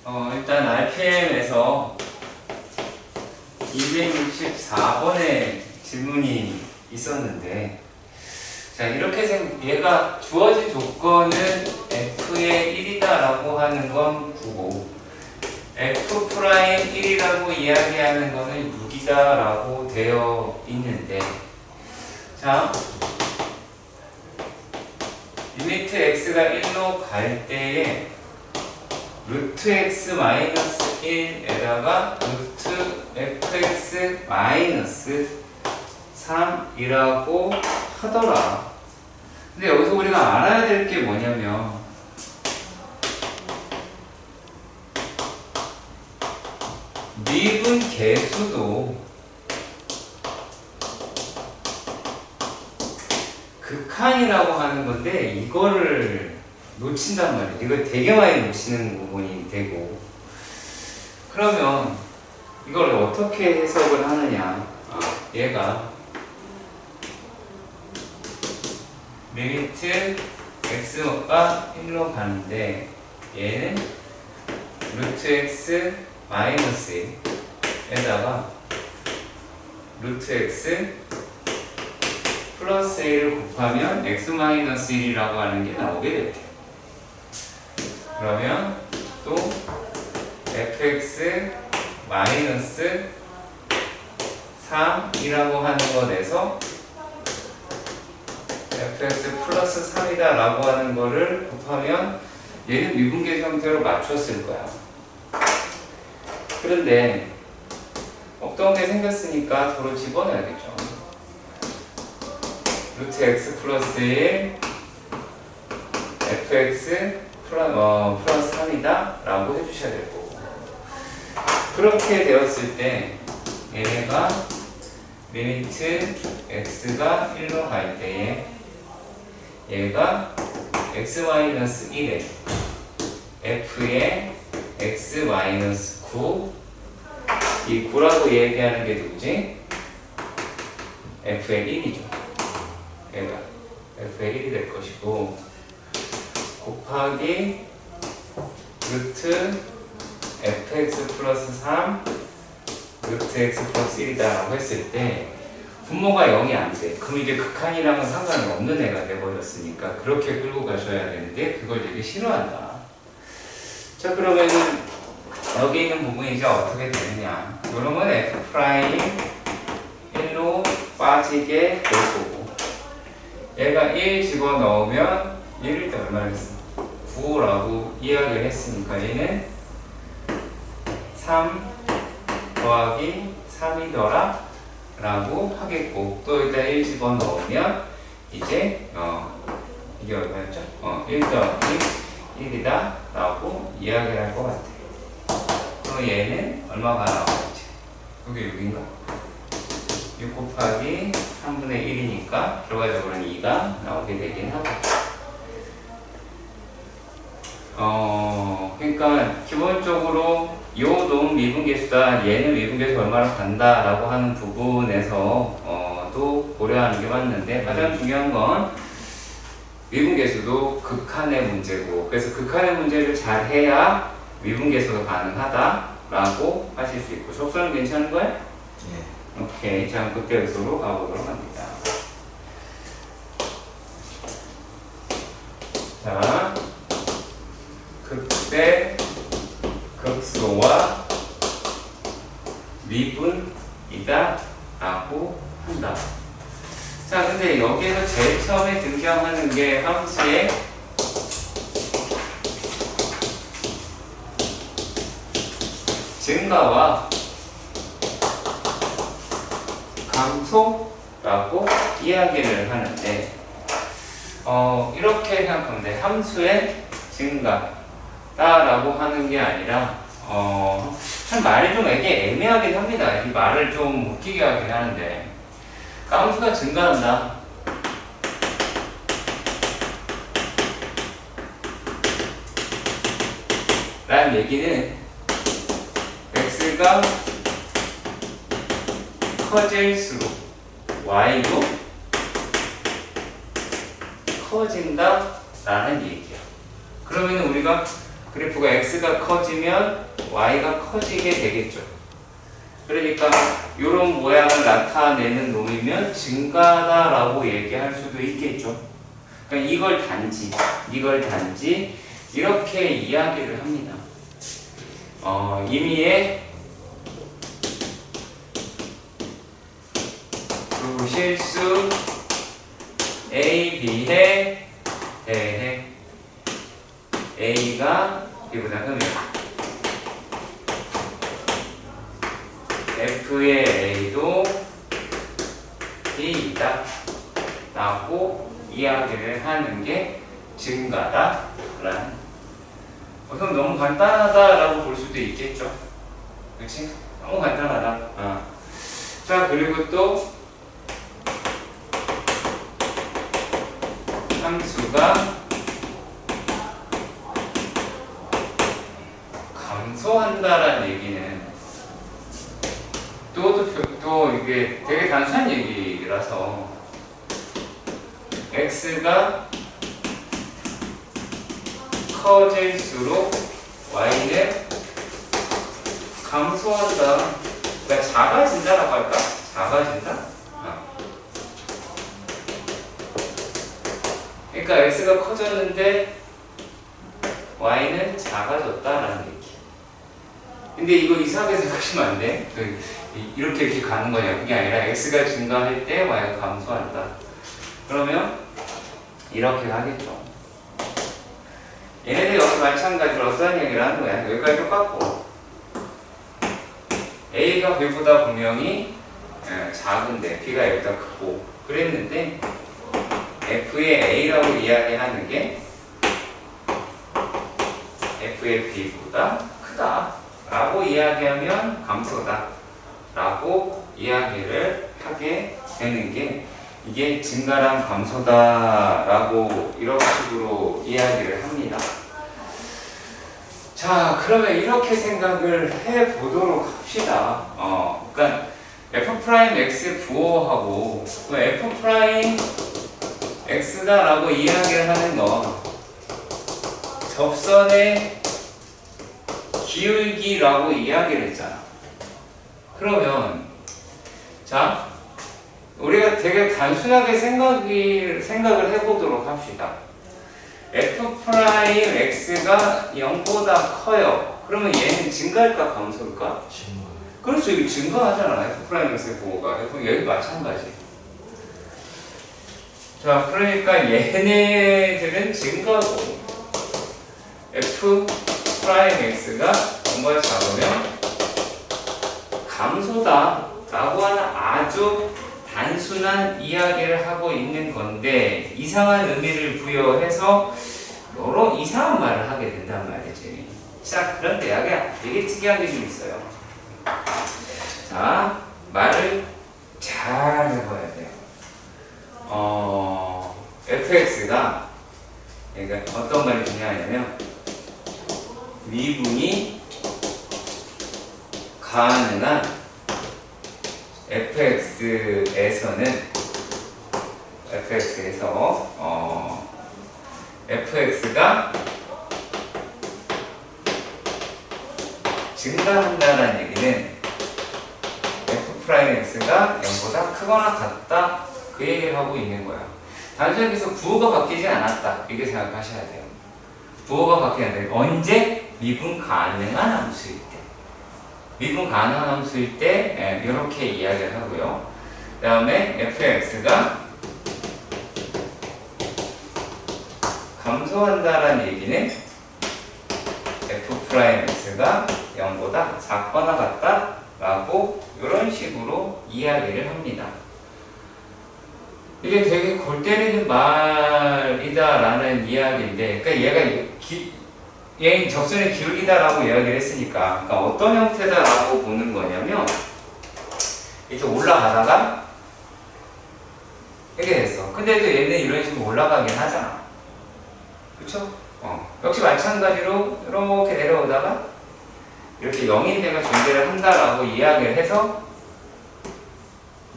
일단 RPM에서 264번의 질문이 있었는데, 자, 이렇게 얘가 주어진 조건은 F의 1이다라고 하는 건 9고, F'1이라고 이야기하는 거는 6이다라고 되어 있는데, 자, 리미트 x가 1로 갈 때에 루트 x 마이너스 1에다가 루트 fx 마이너스 3이라고 하더라. 근데 여기서 우리가 알아야 될 게 뭐냐면, 미분 개수도 극한이라고 하는 건데, 이거를 놓친단 말이에요. 이거 되게 많이 놓치는 부분이 되고, 그러면 이걸 어떻게 해석을 하느냐. 얘가 리미트 x가 1로 가는데, 얘는 루트 x 마이너스 1에다가 루트 x 플러스 1을 곱하면 x 마이너스 1이라고 하는 게 나오게 될게요. 그러면 또 fx 마이너스 3이라고 하는 것에서 fx 플러스 3이다 라고 하는 거를 곱하면 얘는 미분계 형태로 맞췄을 거야. 그런데 없던 게 생겼으니까 도로 집어넣어야겠죠. 루트 x 플러스 1 fx 플러스 3이다 라고 해주셔야 될 거고, 그렇게 되었을 때 얘가 리미트 x가 1로 갈 때에 얘가 x-1에 f의 x-9, 이 9라고 얘기하는 게 누구지? f의 1이죠. 얘가 f의 1이 될 것이고, 곱하기 루트 fx 플러스 3 루트 x 플러스 1이다 라고 했을 때 분모가 0이 안 돼. 그럼 이제 극한이랑은 상관이 없는 애가 돼버렸으니까 그렇게 끌고 가셔야 되는데, 그걸 되게 싫어한다. 자, 그러면은 여기 있는 부분이 이제 어떻게 되느냐. 그러면 f' 1로 빠지게 될 거고, 얘가 1 집어넣으면 1일 때 얼마를 했어? 9라고 이야기를 했으니까 얘는 3 더하기 3이더라 라고 하겠고, 또 일단 1 집어넣으면 이제 이게 얼마였죠? 1 더하기 1이다 라고 이야기를 할 것 같아요. 그럼 얘는 얼마가 나오겠지? 여기 6인가? 6 곱하기 3분의 1이니까 결과적으로는 2가 나오게 되긴 하고, 그러니까 기본적으로 요 놈 미분계수다, 얘는 미분계수 얼마나 간다라고 하는 부분에서 또 고려하는 게 맞는데, 가장 중요한 건 미분계수도 극한의 문제고, 그래서 극한의 문제를 잘 해야 미분계수가 가능하다라고 하실 수 있고. 속선은 괜찮은 거야? 네. 오케이. 자, 극대극소로 가보도록 합니다. 자, 극대 극소와 미분이다 라고 한다. 자, 근데 여기에서 제일 처음에 등장하는 게 함수의 증가와 감소라고 이야기를 하는데, 이렇게 생각하면 돼. 함수의 증가다라고 하는 게 아니라, 참 말이 좀 이게 애매하긴 합니다. 이 말을 좀 웃기게 하긴 하는데, 함수가 증가한다. 라는 얘기는 x가 커질수록 y도 커진다 라는 얘기야. 그러면 우리가 그래프가 x가 커지면 y가 커지게 되겠죠. 그러니까 이런 모양을 나타내는 놈이면 증가다라고 얘기할 수도 있겠죠. 그러니까 이걸 단지 이렇게 이야기를 합니다. 임의의 부실수 A, B에 대해 A가 B보다 크면 F의 A도 B이다 라고 이야기를 하는 게 증가다 라는, 그럼 너무 간단하다라고 볼 수도 있겠죠. 그렇지? 너무 간단하다. 자, 그리고 또 함수가 감소한다라는 얘기는 또 이게 되게 단순한 얘기라서 x가 커질수록 y는 감소한다. 그러니까 작아진다라고 할까? 작아진다? 그러니까 x가 커졌는데 y는 작아졌다라는 얘기. 근데 이거 이상하게 생각하시면 안 돼. 이렇게 가는 거냐. 그게 아니라 x가 증가할 때 y가 감소한다. 그러면 이렇게 가겠죠. 얘네들 역시 마찬가지로 어떤 얘기를 하는 거야. 여기까지 똑같고 a가 b보다 분명히 작은데 b가 여기다 크고 그랬는데 f의 a라고 이야기하는 게 f의 b보다 크다 라고 이야기하면 감소다 라고 이야기를 하게 되는 게 이게 증가랑 감소다 라고 이런 식으로 이야기를 합니다. 자, 그러면 이렇게 생각을 해 보도록 합시다. 그러니까 f'x 부호하고 f'x다 라고 이야기를 하는 거 접선의 기울기라고 이야기를 했잖아. 그러면 자, 우리가 되게 단순하게 생각을 해보도록 합시다. f'x가 0보다 커요. 그러면 얘는 증가할까 감소할까? 증가. 그렇죠. 이거 증가하잖아. f'x의 부호가. 여기 마찬가지. 자, 그러니까 얘네들은 증가고 f'x가 0보다 작으면 감소다 라고 하는 아주 단순한 이야기를 하고 있는 건데 이상한 의미를 부여해서 여러 이상한 말을 하게 된단 말이지. 자, 그런데 여기 되게 특이한 게 좀 있어요. 자, 말을 잘 해봐야 돼요. fx가 그러니까 어떤 말이 중요하냐면 미분이 가능한 fx가 증가한다는 얘기는 f'x가 0보다 크거나 같다 그 얘기를 하고 있는 거야. 단순히 여기서 부호가 바뀌지 않았다 이렇게 생각하셔야 돼요. 부호가 바뀌지 않는다. 언제? 미분 가능한 함수일 때. 미분 가능한 함수일 때 이렇게 이야기를 하고요. 그 다음에 fx가 감소한다라는 얘기는 f'x가 0보다 작거나 같다 라고 이런 식으로 이야기를 합니다. 이게 되게 골 때리는 말이다 라는 이야기인데, 그러니까 얘는 접선의 기울기다라고 이야기를 했으니까, 그러니까 어떤 형태다라고 보는 거냐면 이렇게 올라가다가 이렇게 됐어. 근데도 얘는 이런 식으로 올라가긴 하잖아. 그쵸? 역시 마찬가지로 이렇게 내려오다가 이렇게 0인 되면 존재를 한다라고 이야기를 해서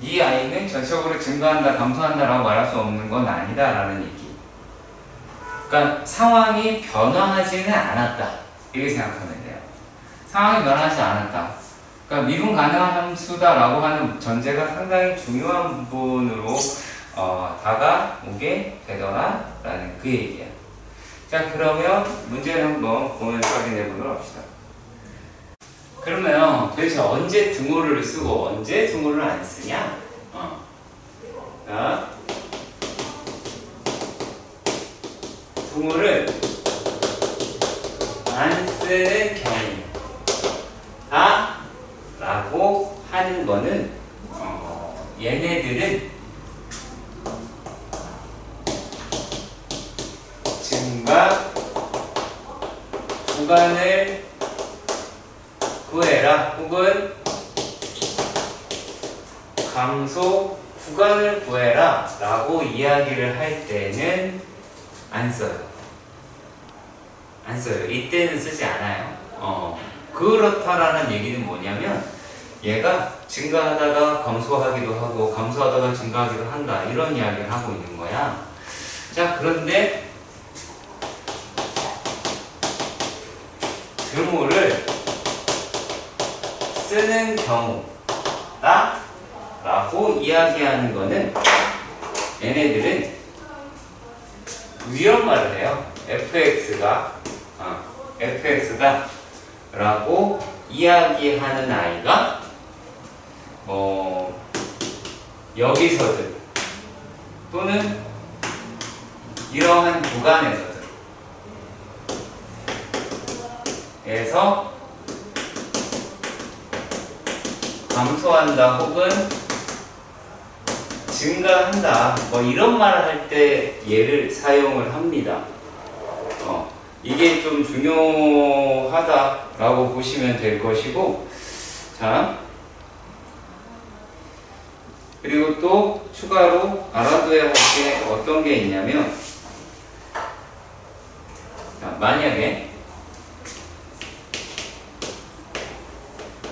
이 아이는 전체적으로 증가한다, 감소한다라고 말할 수 없는 건 아니다라는 얘기. 그러니까 상황이 변화하지는 않았다. 이렇게 생각하면 돼요. 상황이 변하지 않았다. 그러니까 미분 가능한 함수다라고 하는 전제가 상당히 중요한 부분으로 다가오게 되더라라는 그 얘기야. 자, 그러면 문제를 한번 보면서 확인해 보도록 합시다. 그러면 도대체 언제 등호를 쓰고 언제 등호를 안 쓰냐? 자, 등호를 안 쓰는 경우다 라고 하는 거는 얘네들은 증가 구간을 구해라 혹은 감소 구간을 구해라 라고 이야기를 할 때는 안 써요. 안 써요. 이때는 쓰지 않아요. 그렇다라는 얘기는 뭐냐면 얘가 증가하다가 감소하기도 하고 감소하다가 증가하기도 한다 이런 이야기를 하고 있는 거야. 자, 그런데 등호를 쓰는 경우다 라고 이야기하는 거는 얘네들은 이런 말을 해요. fx다 라고 이야기하는 아이가 여기서든 또는 이러한 구간에서든 에서 감소한다 혹은 증가한다 이런 말을 할 때 얘를 사용을 합니다. 이게 좀 중요하다라고 보시면 될 것이고, 자, 그리고 또 추가로 알아둬야 할 게 어떤 게 있냐면, 자, 만약에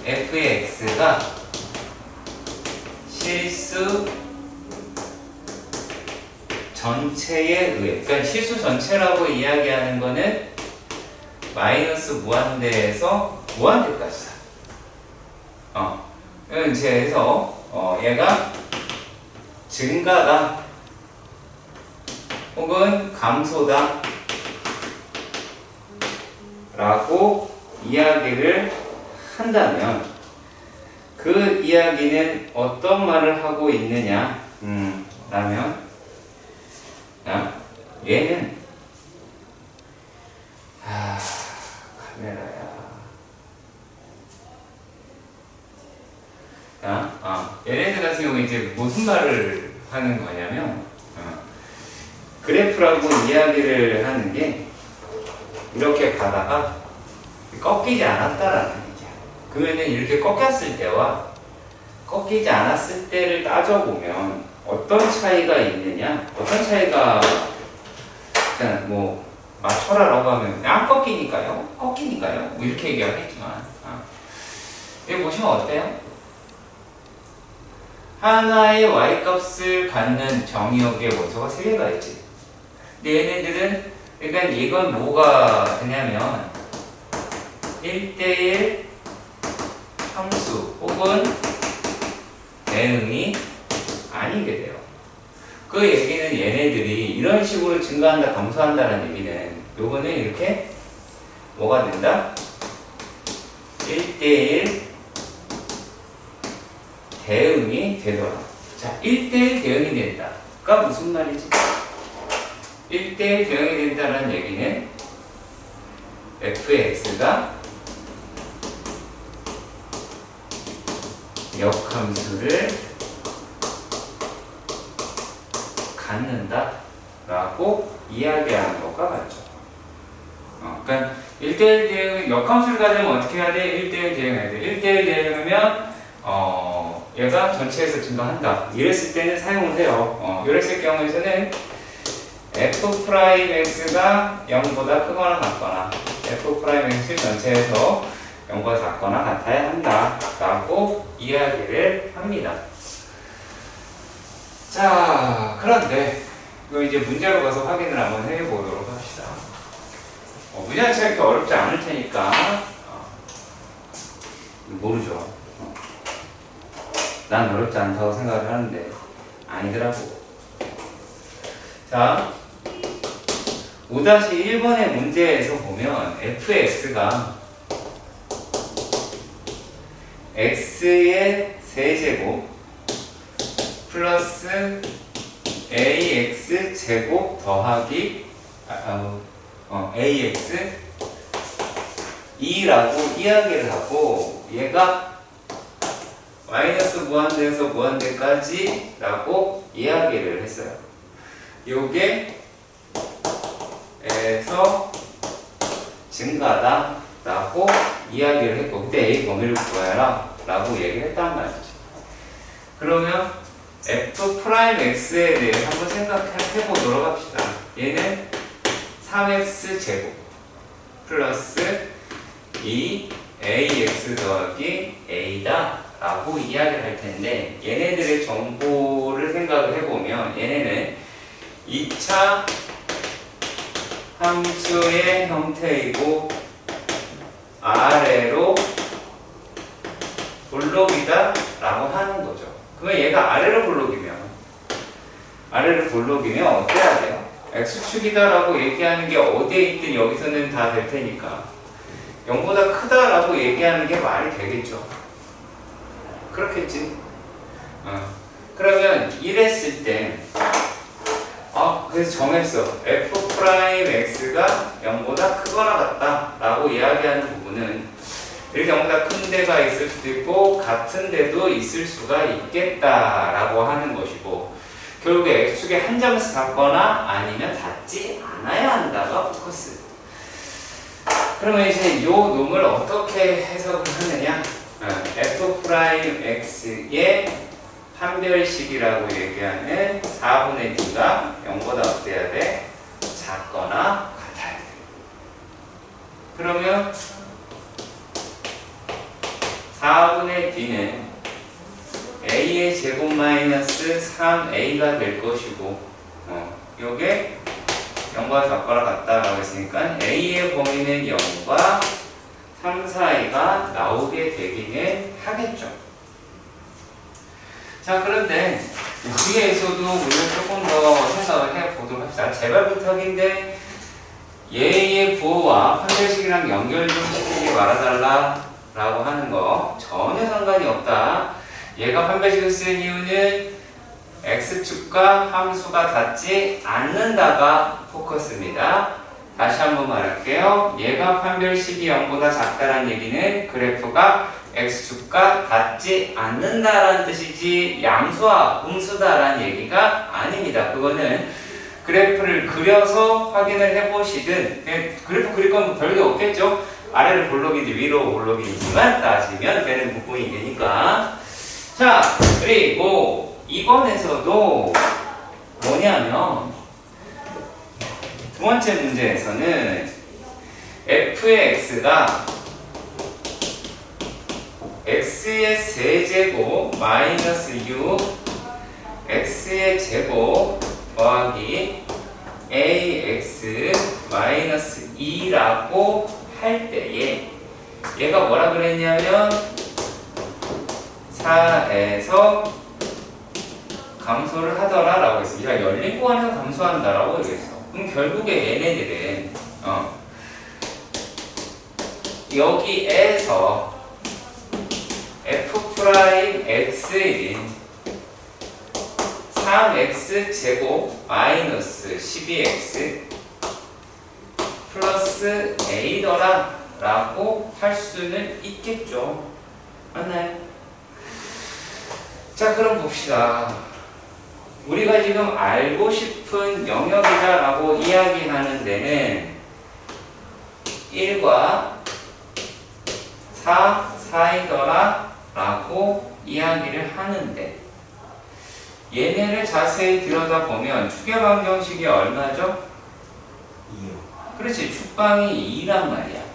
fx가 실수 전체에 의해, 그러니까 실수 전체라고 이야기하는 거는 마이너스 무한대에서 무한대까지다. 그래서 얘가 증가다 혹은 감소다 라고 이야기를 한다면 그 이야기는 어떤 말을 하고 있느냐 라면 얘는 카메라야. 얘네들 같은 경우 이제 무슨 말을 하는 거냐면 그래프라고 이야기를 하는 게 이렇게 가다가 꺾이지 않았다라는 얘기야. 그러면은 이렇게 꺾였을 때와 꺾이지 않았을 때를 따져보면 어떤 차이가 있느냐? 어떤 차이가 일단 맞춰라라고 하면 안 꺾이니까요. 꺾이니까요. 이렇게 얘기하겠지만 여기 보시면 어때요? 하나의 y값을 갖는 정의역의 원소가 3개가 있지. 근데 얘네들은 그러니까 이건 뭐가 되냐면 1대1 함수 혹은 대응이 아니게 돼요. 그 얘기는 얘네들이 이런 식으로 증가한다, 감소한다는 얘기는 요거는 이렇게 뭐가 된다? 1대1 대응이 되더라. 자, 1대1 대응이 된다가 무슨 말이지? 1대1 대응이 된다는 얘기는 fx가 역함수를 갖는다 라고 이야기하는 것과 같죠. 그러니까 1대1 대응, 역함수를 가지면 어떻게 해야 돼? 1대1 대응해야 돼. 1대1 대응하면 얘가 전체에서 증가한다. 이랬을 때는 사용을 해요. 이랬을 경우에서는 f'x가 0보다 크거나 같거나 f'x 전체에서 0보다 작거나 같아야 한다 라고 이야기를 합니다. 자, 그런데 이거 이제 문제로 가서 확인을 한번 해보도록 합시다. 문제 자체가 이렇게 어렵지 않을 테니까 모르죠. 난 어렵지 않다고 생각을 하는데 아니더라고. 자, 5-1번의 문제에서 보면 fx가 x의 세제곱 플러스 ax 제곱 더하기 ax 2라고 이야기를 하고, 얘가 마이너스 무한대에서 무한대까지 라고 이야기를 했어요. 요게 에서 증가다 라고 이야기를 했고, 그때 A 범위를 구해라 라고 얘기를 했단 말이죠. 그러면 f'x에 대해 한번 생각해 보도록 합시다. 얘는 3x 제곱 플러스 2ax 더하기 a다 라고 이야기를 할 텐데, 얘네들의 정보를 생각을 해보면 얘네는 2차 함수의 형태이고 아래로 볼록이다 라고 하는 거죠. 그러면 얘가 아래로 볼록이면 어때야 돼요? x축이다 라고 얘기하는 게 어디에 있든 여기서는 다 될 테니까 0보다 크다 라고 얘기하는 게 말이 되겠죠. 그렇겠지. 그러면 이랬을 때 그래서 정했어. f'x가 0보다 크거나 같다 라고 이야기하는 부분은 이렇게 0보다 큰 데가 있을 수도 있고 같은 데도 있을 수가 있겠다 라고 하는 것이고, 결국에 x축에 한 점에서 닿거나 아니면 닿지 않아야 한다가 포커스. 그러면 이제 이 놈을 어떻게 해석을 하느냐, f'x의 판별식이라고 얘기하는 4분의 d가 0보다 어때야 돼? 작거나 같아야 돼. 그러면 4분의 d는 a의 제곱 마이너스 3a가 될 것이고, 요게 0보다 작거나 같다라고 했으니까 a의 범위는 0과 3 사이가 나오게 되기는 하겠죠. 자, 그런데 뒤에서도 우리가 조금 더 생각을 해보도록 합시다. 제발 부탁인데 얘의 부호와 판별식이랑 연결 좀 시키지 말아달라 라고 하는 거 전혀 상관이 없다. 얘가 판별식을 쓴 이유는 x축과 함수가 닿지 않는다가 포커스입니다. 다시 한번 말할게요. 얘가 판별식이 0보다 작다는 얘기는 그래프가 x축과 닿지 않는다라는 뜻이지 양수와 음수다라는 얘기가 아닙니다. 그거는 그래프를 그려서 확인을 해보시든, 그래프 그릴 건 별게 없겠죠. 아래로 볼록인지 위로 볼록인지만 따지면 되는 부분이 되니까. 자, 그리고 이번에서도 뭐냐면 두 번째 문제에서는 f의 x가 x의 세제곱 마이너스 6 x의 제곱 더하기 ax 마이너스 2라고 할 때에 얘가 뭐라 그랬냐면 4에서 감소를 하더라 라고 했어. 얘가 열린 구간에서 감소한다 라고 얘기했어. 그럼 결국에 얘네들은 여기에서 f'x인 3x 제곱 마이너스 12x 플러스 a더라 라고 할 수는 있겠죠. 맞나요? 자, 그럼 봅시다. 우리가 지금 알고 싶은 영역이다 라고 이야기하는 데는 1과 4 사이더라 라고 이야기를 하는데, 얘네를 자세히 들여다보면 축의 방정식이 얼마죠? 2요. 그렇지, 축방이 2란 말이야.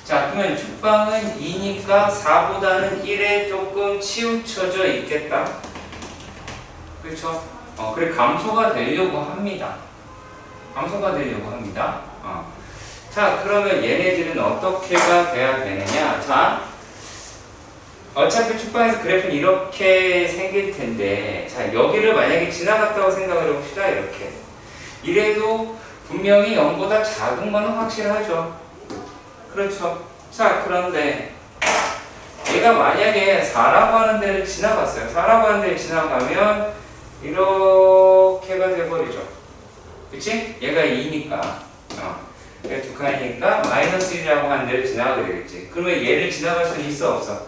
자, 그러면 축방은 2니까 4보다는 1에 조금 치우쳐져 있겠다. 그렇죠? 그래 감소가 되려고 합니다. 자, 그러면 얘네들은 어떻게가 돼야 되느냐? 자, 어차피 축방에서 그래프는 이렇게 생길 텐데, 자, 여기를 만약에 지나갔다고 생각을 해봅시다. 이렇게. 이래도 분명히 0보다 작은 거는 확실하죠. 그렇죠. 자, 그런데 얘가 만약에 4라고 하는 데를 지나갔어요. 4라고 하는 데를 지나가면 이렇게가 돼버리죠. 그치? 얘가 2니까. 얘가 두 칸이니까 마이너스 1이라고 하는 데를 지나가게 되겠지. 그러면 얘를 지나갈 수 있어, 없어?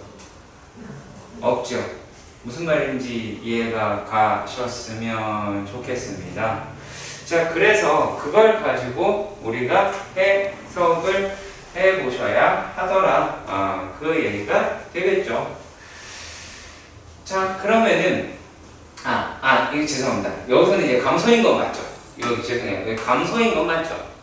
없죠. 무슨 말인지 이해가 가셨으면 좋겠습니다. 자, 그래서 그걸 가지고 우리가 해석을 해보셔야 하더라. 그 얘기가 되겠죠. 자, 그러면은 이거 죄송합니다. 여기서는 이제 감소인 건 맞죠? 이거 죄송해요. 여기 감소인 건 맞죠?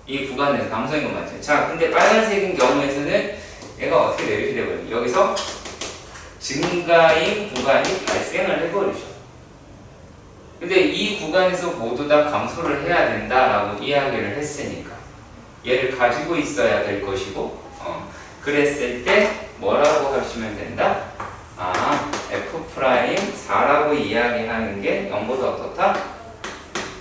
이 구간에서 감소인 건 맞죠? 자, 근데 빨간색인 경우에서는 얘가 어떻게 내리게 되거든요. 여기서 증가인 구간이 발생을 해버리죠. 근데 이 구간에서 모두 다 감소를 해야 된다라고 이야기를 했으니까 얘를 가지고 있어야 될 것이고, 그랬을 때 뭐라고 하시면 된다? F'4라고 이야기하는 게 0보다 어떻다?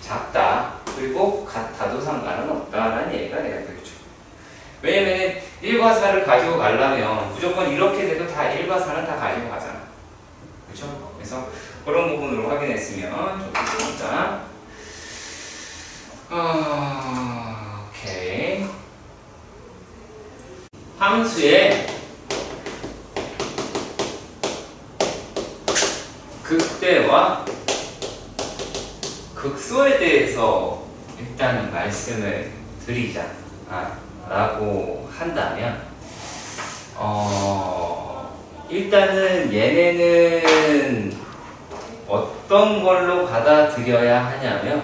작다. 그리고 같아도 상관은 없다라는 얘기가 돼야 되겠죠. 왜냐면 1과 4를 가지고 가려면 무조건 이렇게 돼도 다 1과 4는 다 가지고 가잖아. 그렇죠? 그래서 그런 부분으로 확인했으면 좋겠습니다. 오케이. 함수의 극대와 극소에 대해서 일단은 말씀을 드리자 라고 한다면 일단은 얘네는 어떤 걸로 받아들여야 하냐면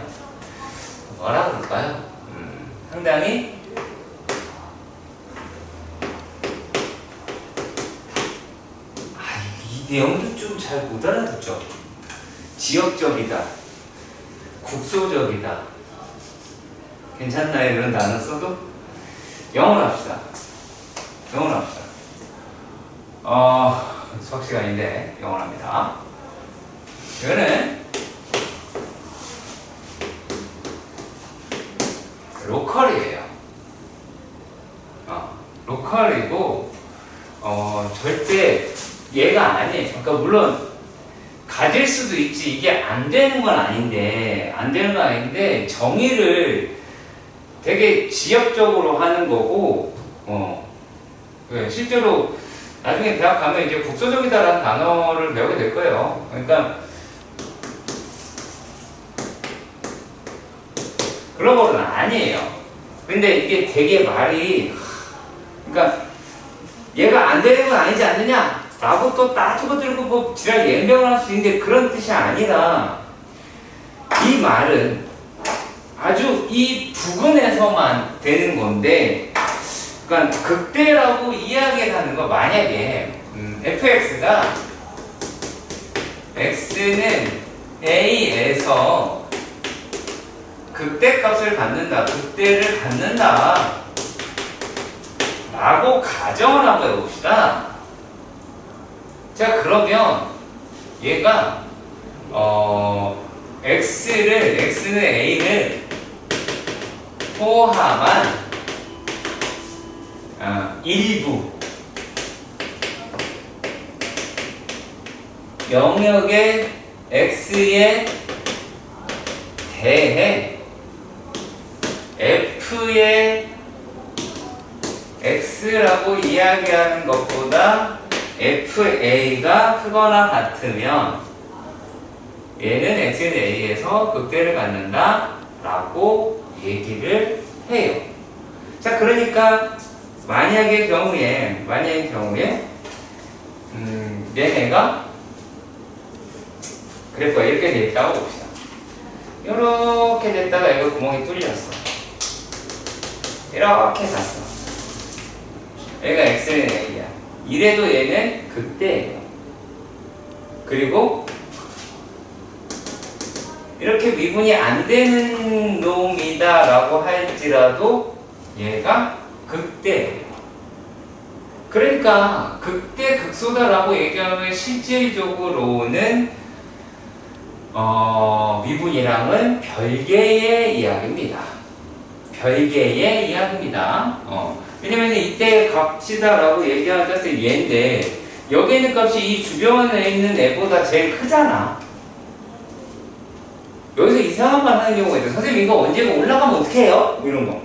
뭐라 그럴까요? 상당히 이 내용도 좀 잘 못 알아듣죠. 지역적이다, 국소적이다. 괜찮나요? 이런 단어 써도? 영어로 합시다. 영어로 합시다. 수학 시간인데 영어로 합니다. 이거는 로컬이에요. 로컬이고 절대 얘가 아니에요. 그러니까 물론 가질 수도 있지. 이게 안 되는 건 아닌데 정의를 되게 지역적으로 하는 거고 실제로 나중에 대학 가면 이제 국소적이다라는 단어를 배우게 될 거예요. 그러니까 글로벌은 아니에요. 근데 이게 되게 말이 그러니까 얘가 안 되는 건 아니지 않느냐? 라고 또 따지고 들고 뭐 지랄 연병을 할 수 있는데 그런 뜻이 아니라 이 말은 아주 이 부분에서만 되는 건데 그러니까 극대라고 이야기하는 거 만약에 fx가 x는 a에서 극대값을 갖는다, 극대를 갖는다 라고 가정을 한번 해봅시다. 자, 그러면 얘가 x는 a를 포함한 일부 영역의 x에 대해 f의 x라고 이야기하는 것보다 FA가 크거나 같으면 얘는 x는 a에서 극대를 갖는다 라고 얘기를 해요. 자, 그러니까 만약의 경우에 얘네가 그래프가 이렇게 돼 있다고 봅시다. 이렇게 됐다가 이거 구멍이 뚫렸어. 이렇게 갔어. 얘가 x는 a야. 이래도 얘는 극대예요. 그리고 이렇게 미분이 안 되는 놈이다 라고 할지라도 얘가 극대. 그러니까 극대 극소다라고 얘기하면 실질적으로는 미분이랑은 별개의 이야기입니다. 별개의 이야기입니다. 왜냐면 이때 값이다라고 얘기하자 때 얘인데 여기 있는 값이 이 주변에 있는 애보다 제일 크잖아. 여기서 이상한 말 하는 경우가 있어. 선생님 이거 언제가 올라가면 어떡해요? 이런 거.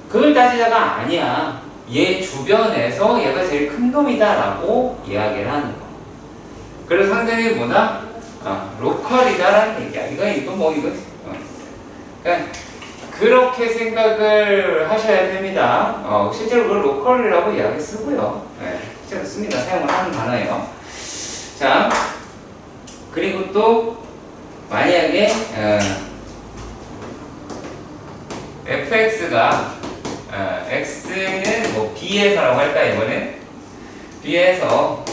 그걸 따지다가 아니야. 얘 주변에서 얘가 제일 큰 놈이다 라고 이야기를 하는 거. 그래서 상당히 뭐다? 로컬이다라는 얘기야. 이거 뭐 이거. 그러니까 그렇게 생각을 하셔야 됩니다. 실제로 그걸 로컬이라고 이야기 쓰고요. 네, 실제로 씁니다. 사용을 하는 단어예요. 자, 그리고 또 만약에 fx가 x는 뭐 b에서라고 할까 이번엔 b에서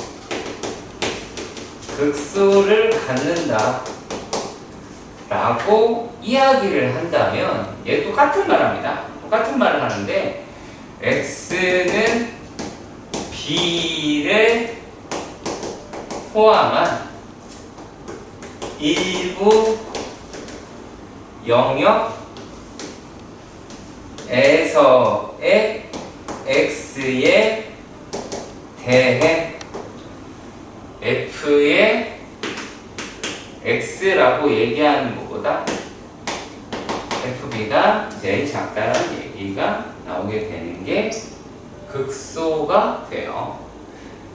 극소를 갖는다 라고 이야기를 한다면 얘 똑같은 말 합니다. 똑같은 말을 하는데 x는 b를 포함한 일부 영역에서의 x에 대해 f의 x라고 얘기하는 것보다 fb가 제일 작다라는 얘기가 나오게 되는 게 극소가 돼요.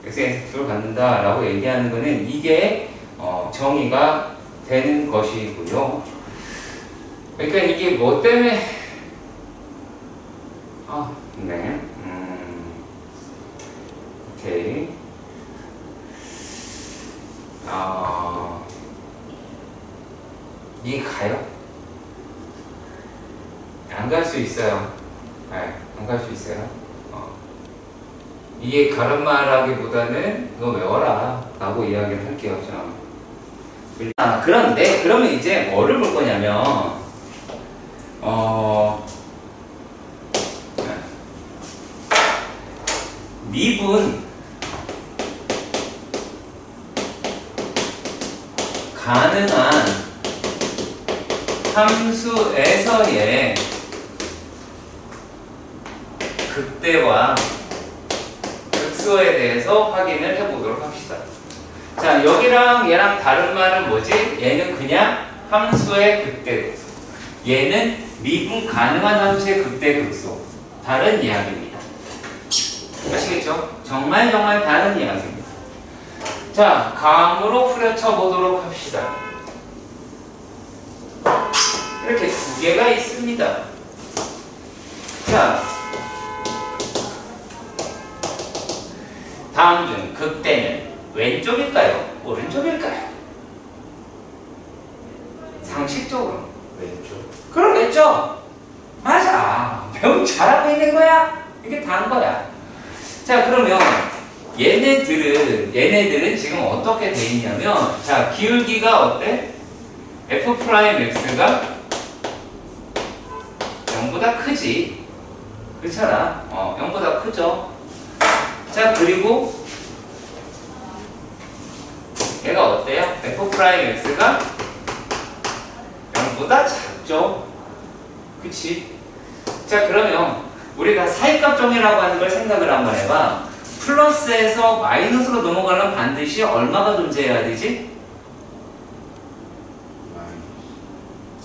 x의 극소를 갖는다라고 얘기하는 거는 이게 정의가 되는 것이고요. 그러니까 이게 뭐 때문에 네, 오케이. 이해 가요? 안 갈 수 있어요. 네, 안 갈 수 있어요. 이게 가란 말하기보다는 너 외워라 라고 이야기를 할게요. 그런데 그러면 이제 뭐를 볼 거냐면 미분 가능한 함수에서의 극대와 극소에 대해서 확인을 해보도록 합시다. 자, 여기랑 얘랑 다른 말은 뭐지? 얘는 그냥 함수의 극대 극소. 얘는 미분 가능한 함수의 극대 극소. 다른 이야기입니다. 아시겠죠? 정말 다른 이야기입니다. 자, 감으로 후려쳐 보도록 합시다. 이렇게 두 개가 있습니다. 자, 다음 중 극대는 왼쪽일까요? 오른쪽일까요? 상식적으로 왼쪽. 그러겠죠? 맞아. 배움 잘하고 있는 거야? 이게 다인 거야. 자, 그러면 얘네들은 지금 어떻게 돼 있냐면, 자, 기울기가 어때? f'x가 0보다 크지. 그렇잖아. 0보다 크죠. 자, 그리고 얘가 어때요? f'x가 0보다 작죠. 그치? 자, 그러면 우리가 사이값 정의라고 하는 걸 생각을 한번 해봐. 플러스에서 마이너스로 넘어가려면 반드시 얼마가 존재해야 되지?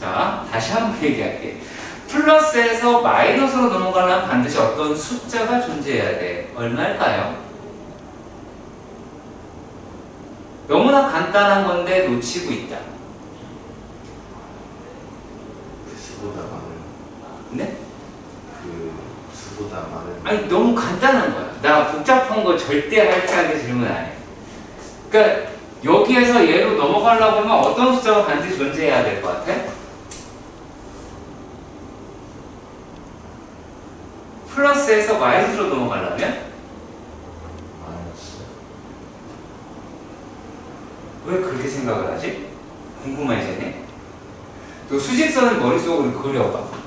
자, 다시 한번 얘기할게. 플러스에서 마이너스로 넘어가려면 반드시 어떤 숫자가 존재해야 돼. 얼마일까요? 너무나 간단한 건데 놓치고 있다. 수보다 많은. 네? 수보다 많은. 아니, 너무 간단한 거야. 나 복잡한 거 절대 할 사람한테 질문 안 해. 그러니까 여기에서 얘로 넘어가려고 하면 어떤 숫자가 반드시 존재해야 될 것 같아? 플러스에서 마이너스로 넘어가려면? 마이너스. 왜 그렇게 생각을 하지? 궁금해지네. 너 수직선을 머릿속으로 그려봐.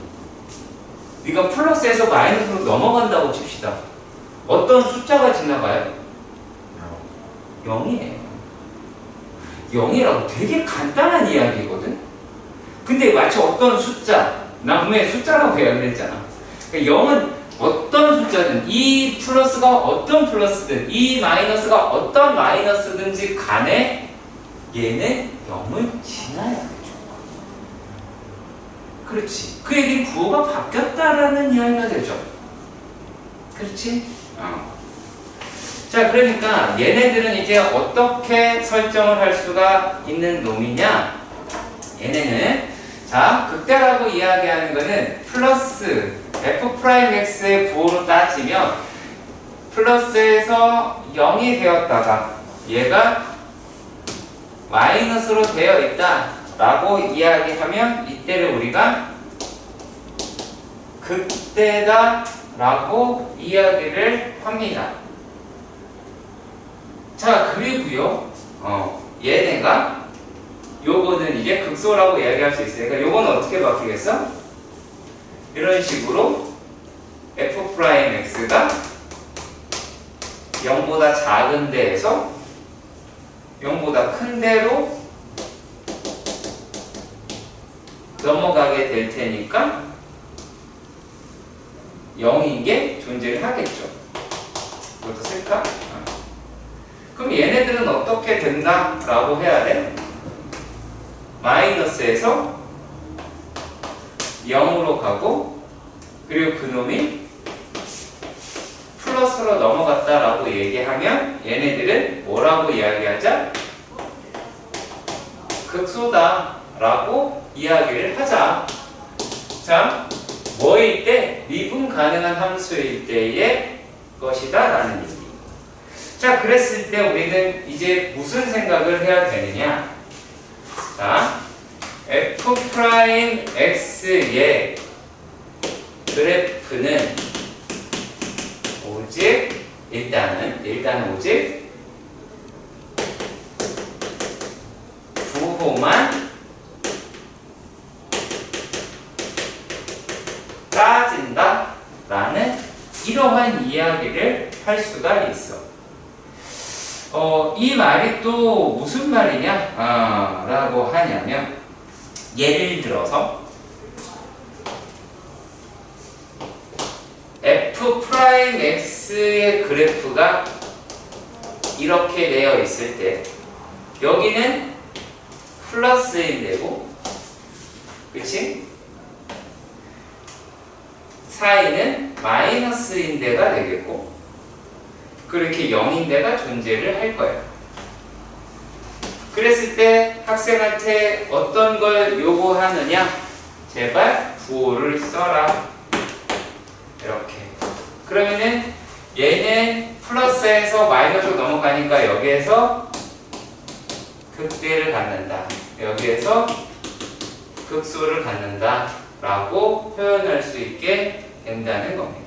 네가 플러스에서 마이너스로 넘어간다고 칩시다. 어떤 숫자가 지나가요? 0이에요. 0이라고 되게 간단한 이야기거든? 근데 마치 어떤 숫자, 나 분명히 숫자라고 이야기를 했잖아. 그러니까 0은 어떤 숫자든, 이 플러스가 어떤 플러스든, 이 마이너스가 어떤 마이너스든지 간에 얘는 0을 지나야 되죠. 그렇지. 그 얘기는 구호가 바뀌었다라는 이야기가 되죠. 그렇지? 자, 그러니까 얘네들은 이제 어떻게 설정을 할 수가 있는 놈이냐? 얘네는 자, 극대라고 이야기하는 거는 플러스 f'x의 부호로 따지면 플러스에서 0이 되었다가 얘가 마이너스로 되어 있다 라고 이야기하면 이때를 우리가 극대다 라고 이야기를 합니다. 자, 그리고요 얘네가 요거는 이제 극소라고 이야기할 수 있으니까 요거는 어떻게 바뀌겠어? 이런 식으로 f'x가 0보다 작은 데에서 0보다 큰 데로 넘어가게 될 테니까 0인 게 존재를 하겠죠. 이것도 쓸까? 그럼 얘네들은 어떻게 된다라고 해야 돼? 마이너스에서 0으로 가고 그리고 그놈이 플러스로 넘어갔다라고 얘기하면 얘네들은 뭐라고 이야기하자? 극소다 라고 이야기를 하자. 자, 뭐일 때? 미분 가능한 함수일 때의 것이다 라는 얘기. 자, 그랬을 때 우리는 이제 무슨 생각을 해야 되느냐? 자, f'x의 그래프는 오직 일단은 오직 부호만 따진다 라는 이러한 이야기를 할 수가 있어. 이 말이 또 무슨 말이냐 라고 하냐면 예를 들어서 f'x의 그래프가 이렇게 되어 있을 때 여기는 플러스인데고 그치? 사이는 마이너스인데가 되겠고 그렇게 0인데가 존재를 할 거예요. 그랬을 때 학생한테 어떤 걸 요구하느냐? 제발 부호를 써라. 이렇게. 그러면은 얘는 플러스에서 마이너스로 넘어가니까 여기에서 극대를 갖는다. 여기에서 극소를 갖는다. 라고 표현할 수 있게 된다는 겁니다.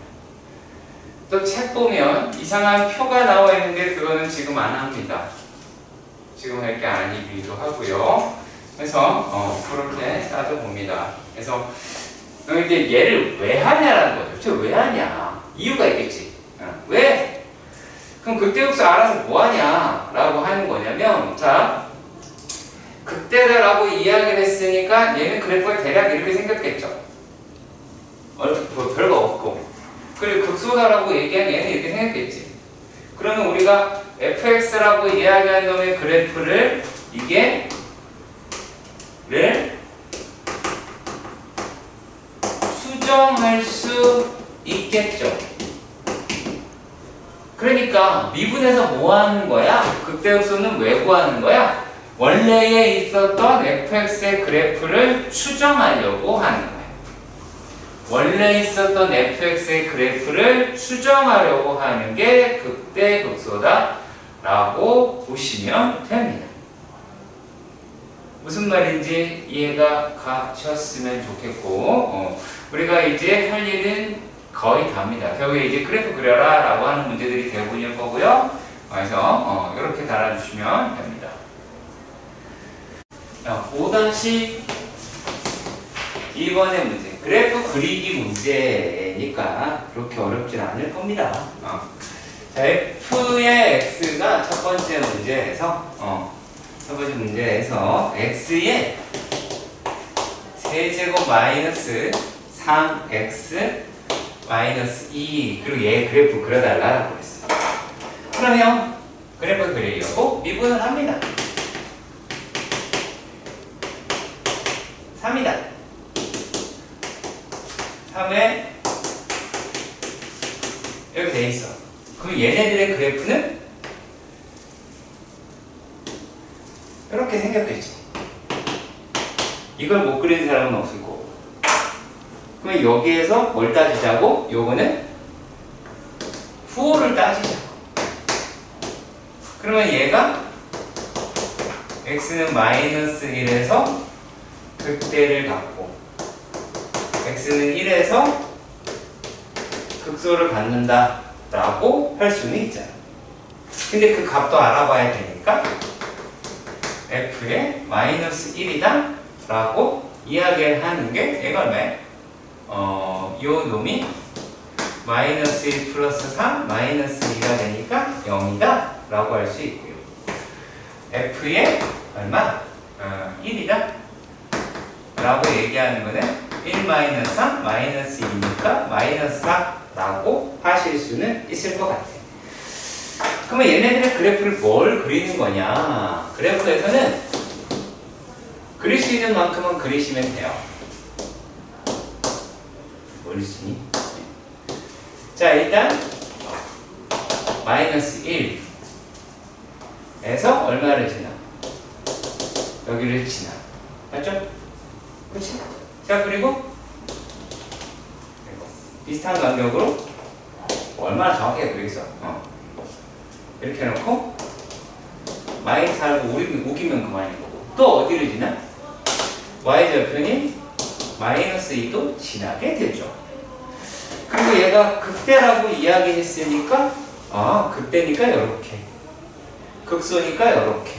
또 책 보면 이상한 표가 나와 있는데 그거는 지금 안 합니다. 지금 할 게 아니기도 하고요. 그래서 그렇게 따져봅니다. 그래서 이제 얘를 왜 하냐라는 거죠. 도대체 왜 하냐? 이유가 있겠지. 왜? 그럼 극대극소 알아서 뭐 하냐? 라고 하는 거냐면 자, 극대다라고 이야기를 했으니까 얘는 그래프가 대략 이렇게 생겼겠죠. 뭐 별거 없고. 그리고 극소다라고 얘기하면 얘는 이렇게 생겼겠지. 그러면 우리가 fx라고 이야기한 놈의 그래프를 이게 를 수정할 수 있겠죠. 그러니까 미분에서 뭐 하는 거야? 극대극소는 왜 구하는 거야? 원래에 있었던 fx의 그래프를 수정하려고 하는 거야. 원래 있었던 fx의 그래프를 수정하려고 하는 게 극대극소다 라고 보시면 됩니다. 무슨 말인지 이해가 가셨으면 좋겠고 우리가 이제 할 일은 거의 다입니다. 결국에 이제 그래프 그려라 라고 하는 문제들이 대부분일 거고요. 그래서 이렇게 달아주시면 됩니다. 5-2번의 문제 그래프 그리기 문제니까 그렇게 어렵진 않을 겁니다. 자, f의 x가 첫 번째 문제에서 x의 세제곱 마이너스 3x 마이너스 2 그리고 얘 그래프 그려달라고 그랬어요. 그러면 그래프 그리려고 미분을 합니다. 3이다. 3에 이렇게 돼 있어. 그럼 얘네들의 그래프는 이렇게 생겼겠지. 이걸 못 그리는 사람은 없을 거고. 그러면 여기에서 뭘 따지자고? 요거는 부호를 따지자고. 그러면 얘가 x는 마이너스 1에서 극대를 갖고 x는 1에서 극소를 갖는다 라고 할 수는 있잖아. 근데 그 값도 알아봐야 되니까 f의 마이너스 1이다 라고 이야기를 하는 게 얘가 얼마야? 요 놈이 마이너스 1 플러스 3 마이너스 2가 되니까 0이다 라고 할 수 있고요. f의 얼마? 1이다 라고 얘기하는 거는 1 마이너스 3 마이너스 2니까 마이너스 4 라고 하실 수는 있을 것 같아요. 그러면 얘네들의 그래프를 뭘 그리는 거냐? 그래프에서는 그릴 수 있는 만큼은 그리시면 돼요. 뭘 쓰니? 자, 일단 마이너스 1에서 얼마를 지나? 여기를 지나. 맞죠? 그렇지? 자, 그리고 비슷한 간격으로 얼마나 정확하게 그리겠어? 이렇게 해놓고 마이너스 4를 우기면 그만인 거고. 또 어디를 지나? y절편이 마이너스 2도 지나게 되죠. 그리고 얘가 극대라고 이야기했으니까 극대니까 이렇게, 극소니까 이렇게.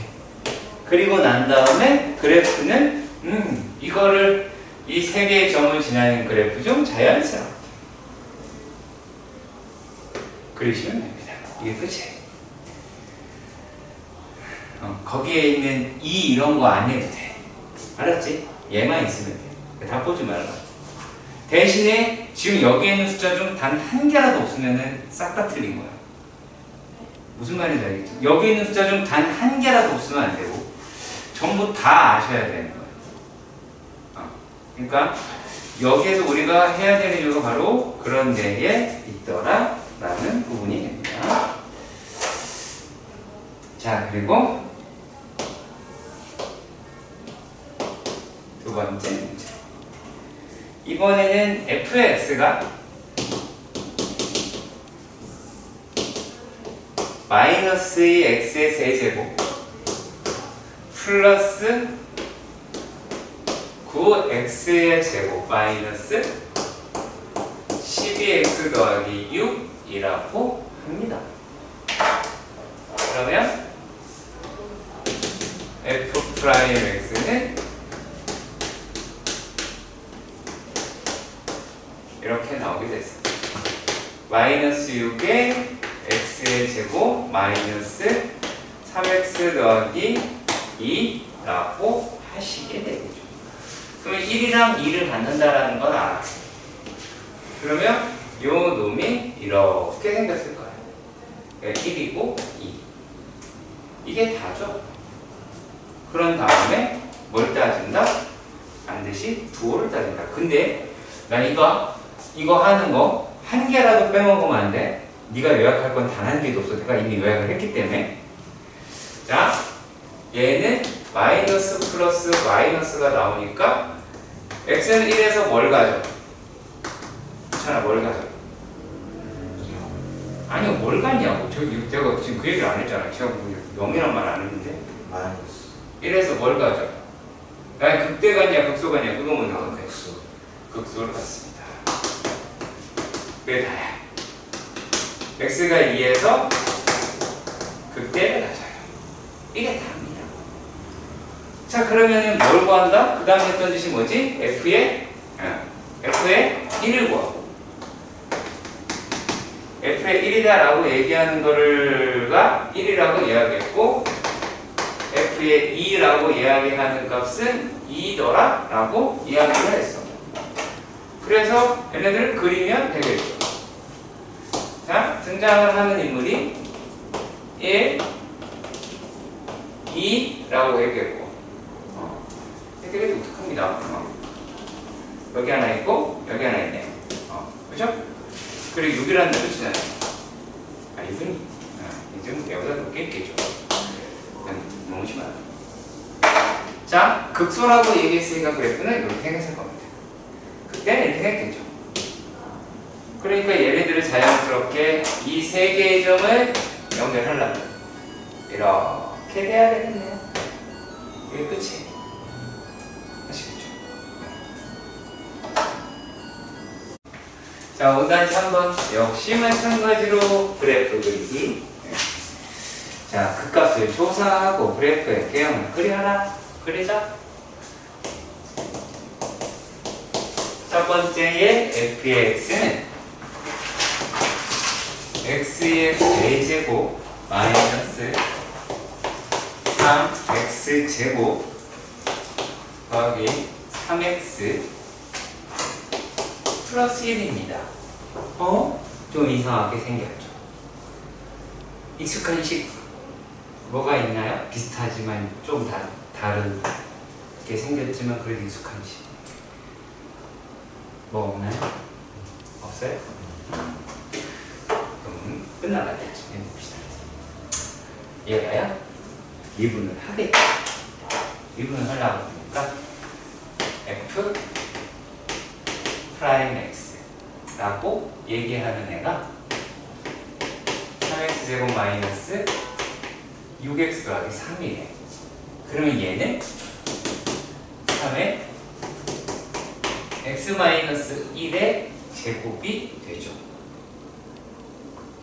그리고 난 다음에 그래프는 이거를 이 세 개의 점을 지나는 그래프 중 자연스럽게 그리시면 됩니다. 이게 끝이에요. 거기에 있는 이런 거 안 해도 돼. 알았지? 얘만 있으면 돼. 다 보지 말라. 대신에 지금 여기에 있는 숫자 중 단 한 개라도 없으면 싹 다 틀린 거야. 무슨 말인지 알겠죠? 여기 있는 숫자 중 단 한 개라도 없으면 안 되고 전부 다 아셔야 되는 거예요. 그러니까 여기에서 우리가 해야 되는 이유가 바로 그런 데에 있더라 라는 부분이 됩니다. 자, 그리고 두 번째 문제. 이번에는 fx가 마이너스 2x의 세제곱 플러스 9x의 제곱 마이너스 12x 더하기 6이라고 합니다. 그러면 f'x는 이렇게 나오게 됐습니다. 마이너스 6의 x의 제곱 마이너스 3x 더하기 2라고 하시게 되겠죠. 그러면 1이랑 2를 갖는다라는 건 알아요. 그러면 요 놈이 이렇게 생겼을 거예요. 그러니까 1이고 2. 이게 다죠. 그런 다음에 뭘 따진다? 반드시 부호를 따진다. 근데 난 이거 하는 거 한 개라도 빼먹으면 안 돼. 네가 요약할 건 단 한 개도 없어. 내가 이미 요약을 했기 때문에. 자, 얘는 마이너스 플러스 마이너스가 나오니까 x는 1에서 뭘 가져? 괜찮아, 뭘 가져? 아니요, 뭘 가냐고. 제가 지금 그 얘기를 안 했잖아. 제가 0이란 말 안 했는데. 마이너스 1에서 뭘 가져? 아니, 극대 가냐, 극소 가냐, 그거 뭐 나오는데. 극소. 극소를 갖습니다. 그게 다야. x가 2에서 극대를 가져요. 이게 다입니다. 자, 그러면은 뭘 구한다? 그 다음에 했던 짓이 뭐지? f의 f의 1을 구하고 f의 1이다라고 얘기하는 거를가 1이라고 이야기했고 f의 2라고 이야기하는 값은 2더라 라고 이야기를 했어. 그래서 얘네들을 그리면 되겠죠. 자, 등장을 하는 인물이 1, 2라고 얘기했고 되게 독특합니다. 여기 하나 있고 여기 하나 있네. 그죠? 그리고 6이라는 데도 치잖아요. 6은 2은 얘보다 높게 있겠죠. 너무 심하다. 자, 극소라고 얘기했으니까 그래프는 이렇게 생겼을 겁니다. 그때는 이렇게 생겼겠죠. 그러니까 얘네들을 자연스럽게 이 세 개의 점을 연결하려면 이렇게 돼야 되겠네요. 이게 끝이에요. 아시겠죠? 자, 5-3번 역시 마찬가지로 그래프 그리기. 자, 그 값을 조사하고 그래프의 개형을 그리자. 첫 번째의 f의 x는 x의 제곱 마이너스 3x제곱 더하기 3x 플러스 1입니다. 좀 이상하게 생겼죠. 익숙한 식 뭐가 있나요? 비슷하지만 좀 다르게 생겼지만 그래도 익숙한 식. 뭐 없나요? 없어요? 그럼 끝나가겠죠. 해봅시다. 얘가요? 미분을 하겠죠. 미분을 하려고 하니까 f 프라임 x 라고 얘기하는 애가 3x제곱 마이너스 6x 더하기 3이래. 그러면 얘는 3의 x 마이너스 1의 제곱이 되죠.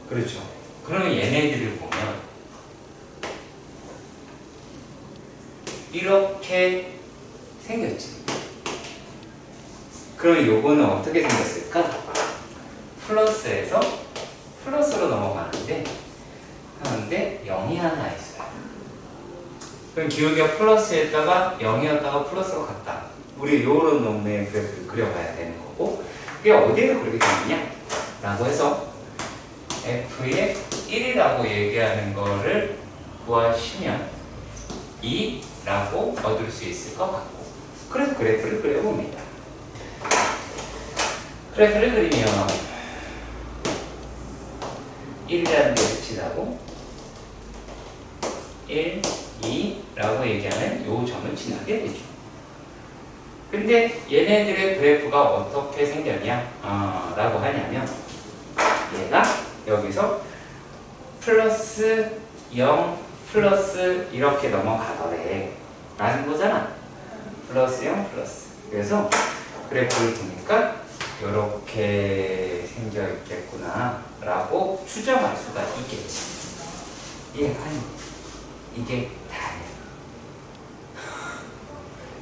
그렇죠. 그러면 얘네들을 보면 이렇게 생겼지. 그럼 요거는 어떻게 생겼을까? 플러스에서 플러스로 넘어가는데 0이 하나 있어요. 그럼 기울기가 플러스였다가 0이었다가 플러스로 갔다. 우리 요런 놈의 그래프를 그려봐야 되는 거고 그게 어디에서 그렇게 되느냐? 라고 해서 f의 1이라고 얘기하는 거를 구하시면 2라고 얻을 수 있을 것 같고 그래서 그래프를 그려봅니다. 그래프를 그리면 1이라는 게 붙이라고 1, 2라고 얘기하는 요 점을 지나게 되죠. 근데 얘네들의 그래프가 어떻게 생겼냐 라고 하냐면 얘가 여기서 플러스 0 플러스 이렇게 넘어가더래 라는 거잖아. 플러스 0 플러스. 그래서 그래프를 보니까 이렇게 생겨 있겠구나 라고 추정할 수가 있겠지. 이게 다야.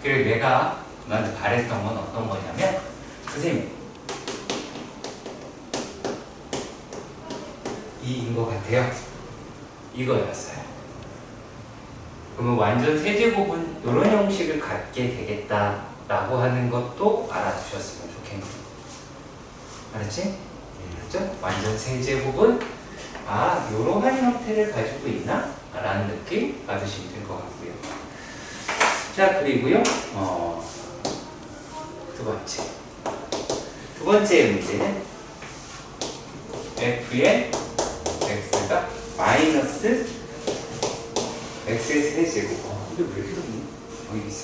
그리고 내가 너한테 바랬던 건 어떤 거냐면 선생님 이인 것 같아요. 이거였어요. 그러면 완전 세제곱은 이런 형식을 갖게 되겠다라고 하는 것도 알아두셨으면 좋겠네요. 알았지? 알았죠? 완전 세제곱은 이러한 형태를 가지고 있나? 라는 느낌 받으시면 될 것 같고요. 자, 그리고요 두 번째 문제는 f의 x가 마이너스 x의 세제곱. 이게 왜 이렇게 높니? 이게 있어.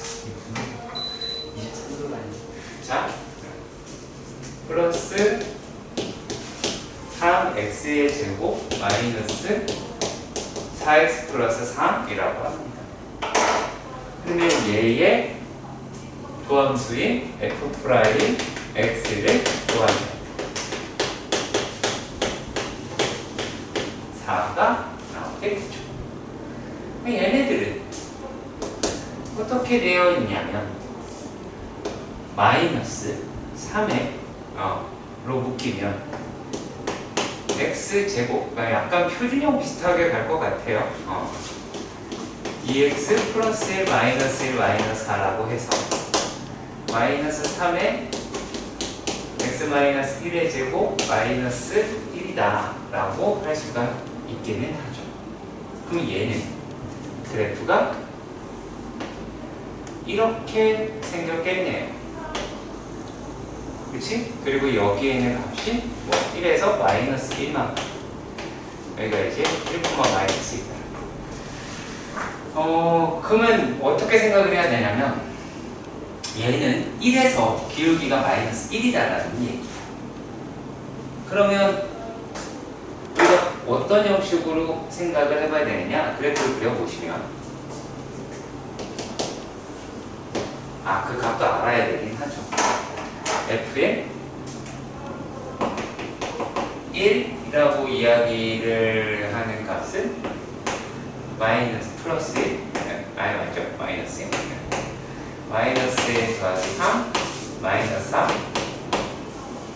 23도가 아니야. 자, 플러스 3x의 제곱 마이너스 4x 플러스 3이라고 합니다. 근데 얘의 도함수인 f 프라임 x를 구합니다. 4가 나오게 되죠. 얘네들은 어떻게 되어 있냐면 마이너스 3의 로 묶이면 x제곱, 약간 표준형 비슷하게 갈 것 같아요. dx 플러스 1 마이너스 1 마이너스 4라고 해서 마이너스 3에 x 마이너스 1의 제곱 마이너스 1이다 라고 할 수가 있기는 하죠. 그럼 얘는 그래프가 이렇게 생겼겠네요. 그치? 그리고 여기에 있는 값이 뭐 1에서 마이너스 1만큼, 여기가 이제 1, 마이너스 2다. 그러면 어떻게 생각을 해야 되냐면 얘는 1에서 기울기가 마이너스 1이다라는 얘기. 그러면 우리가 어떤 형식으로 생각을 해봐야 되느냐? 그래프를 그려보시면 그 값도 알아야 되긴 하죠. f의 1이라고 이야기를 하는 값은 마이너스 플러스 1, 맞죠? 마이너스 1, 마이너스 1 더하기 3, 마이너스 3,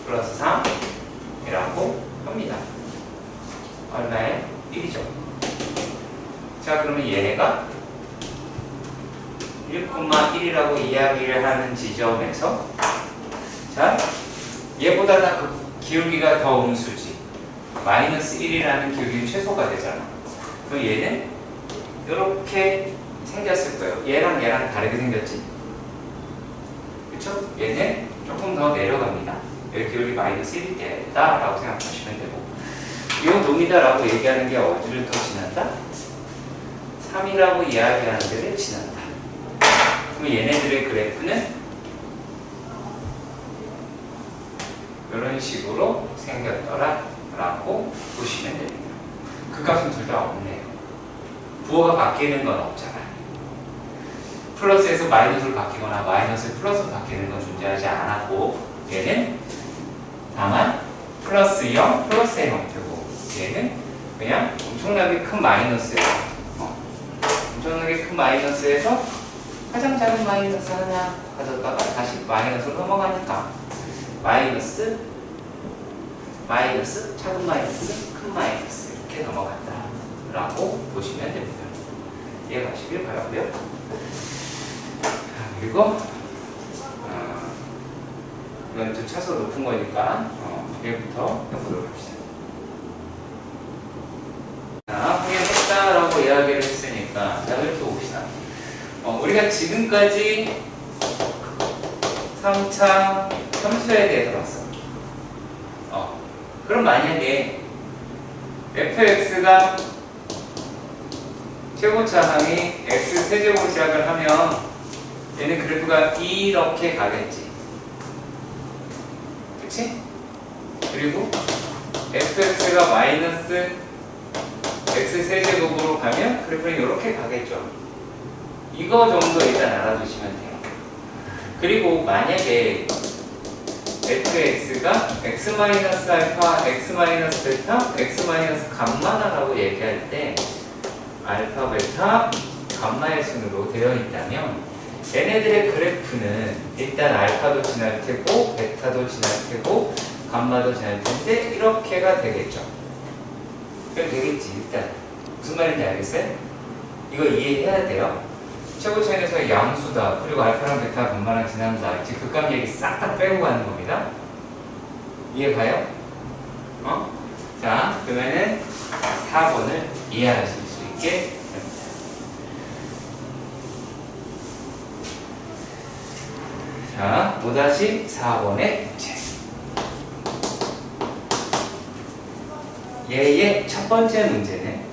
플러스 3이라고 합니다. 얼마에? 1이죠. 자, 그러면 얘네가 1,1이라고 이야기를 하는 지점에서 자, 얘보다 다 그 기울기가 더 음수지. 마이너스 1이라는 기울기는 최소가 되잖아. 그럼 얘는 이렇게 생겼을 거예요. 얘랑 다르게 생겼지. 그쵸? 얘는 조금 더 내려갑니다. 여기 기울기 마이너스 1이 됐다 라고 생각하시면 되고, 이 놈이다 라고 얘기하는 게 어디를 더 지난다? 3이라고 이야기하는 데를 지난다. 그럼 얘네들의 그래프는 이런 식으로 생겼더라 라고 보시면 됩니다. 그 값은 둘 다 없네요. 부호가 바뀌는 건 없잖아요. 플러스에서 마이너스로 바뀌거나 마이너스에서 플러스로 바뀌는 건 존재하지 않았고, 얘는 다만 플러스 0, 플러스의 형태고, 얘는 그냥 엄청나게 큰 마이너스에서 엄청나게 큰 마이너스에서 가장 작은 마이너스 하나 가졌다가 다시 마이너스로 넘어가니까 마이너스, 작은 마이너스, 큰 마이너스 이렇게 넘어간다 라고 보시면 됩니다. 이해가시길 바라고요. 그리고 이건 좀 차수가 높은 거니까 얘부터 해보도록 합시다. 자, 확인했다라고 이야기를 했으니까 자, 이렇게 봅시다. 우리가 지금까지 3차 함수에 대해서 봤어. 그럼 만약에 fx가 최고차항이 x 세제곱으로 시작을 하면 얘는 그래프가 이렇게 가겠지. 그치? 그리고 fx가 마이너스 x 세제곱으로 가면 그래프는 이렇게 가겠죠. 이거 정도 일단 알아두시면 돼요. 그리고 만약에 fx가 x-알파, x-베타, x-감마다라고 얘기할 때 알파, 베타, 감마의 순으로 되어 있다면 얘네들의 그래프는 일단 알파도 지날 테고 베타도 지날 테고 감마도 지날 텐데 이렇게가 되겠죠. 그럼 되겠지. 일단 무슨 말인지 알겠어요? 이거 이해해야 돼요. 최고차항에서 양수다. 그리고 알파랑 베타, 감마랑 지난다. 이제 극감 얘기 싹 다 빼고 가는 겁니다. 이해가요? 자, 그러면은 4번을 이해하실 수 있게 됩니다. 자, 5-4번의 문제. 얘의 첫 번째 문제는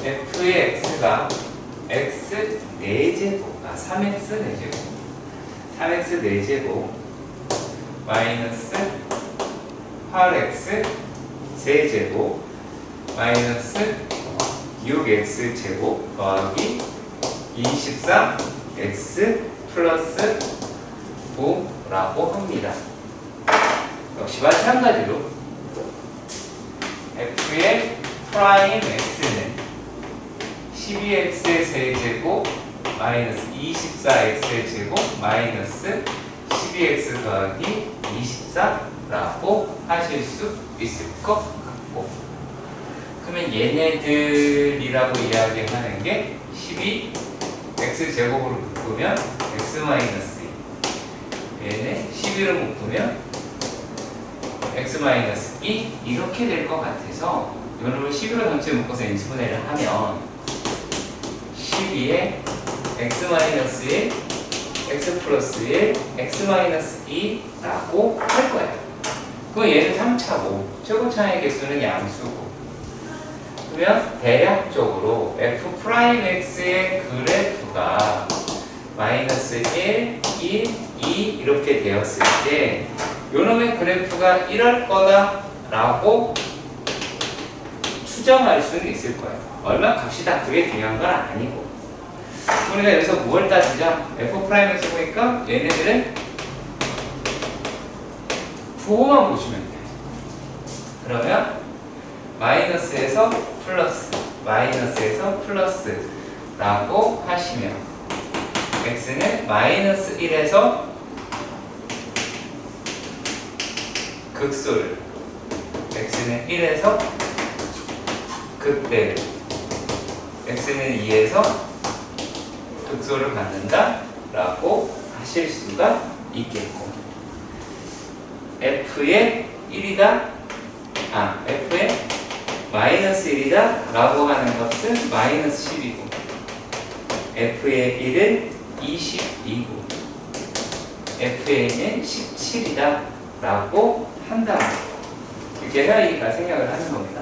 f의 x가 x 4제곱, 3x 4제곱, 3x 4제곱 마이너스 8x 세제곱 마이너스 6x 제곱 더하기 23x 플러스 9라고 합니다. 역시 마찬가지로 f의 프라임 x는 12x의 세제곱 마이너스 24x의 제곱 마이너스 12x 더하기 24라고 하실 수 있을 것 같고, 그러면 얘네들이라고 이야기하는 게 12 x 제곱으로 묶으면 x 마이너스 2, 얘네 11을 묶으면 x 마이너스 2 이렇게 될 것 같아서 이놈을 11로 전체 묶어서 인수분해를 하면 12에 x 마이너스 1, x 플러스 1, x 마이너스 2라고 할 거예요. 그럼 얘는 3차고 최고차의 개수는 양수고, 그러면 대략적으로 f 프라임 x의 그래프가 마이너스 1, 1, 2 이렇게 되었을 때 요놈의 그래프가 이럴 거다라고 추정할 수는 있을 거예요. 얼마 값이 다 그게 중요한 건 아니고. 우리가 여기서 무엇을 따지자? f 프라임 x 보니까 얘네들은 부호만 보시면 돼요. 그러면 마이너스에서 플러스, 마이너스에서 플러스라고 하시면 x는 마이너스 1에서 극소를, x는 1에서 극대를, x는 2에서 극소를 갖는다 라고 하실 수가 있겠고, f의 1이다, f의 마이너스 1이다 라고 하는 것은 마이너스 10이고, f의 1은 22고, f의 1은 17이다 라고 한다. 이렇게 해야 생각을 하는 겁니다.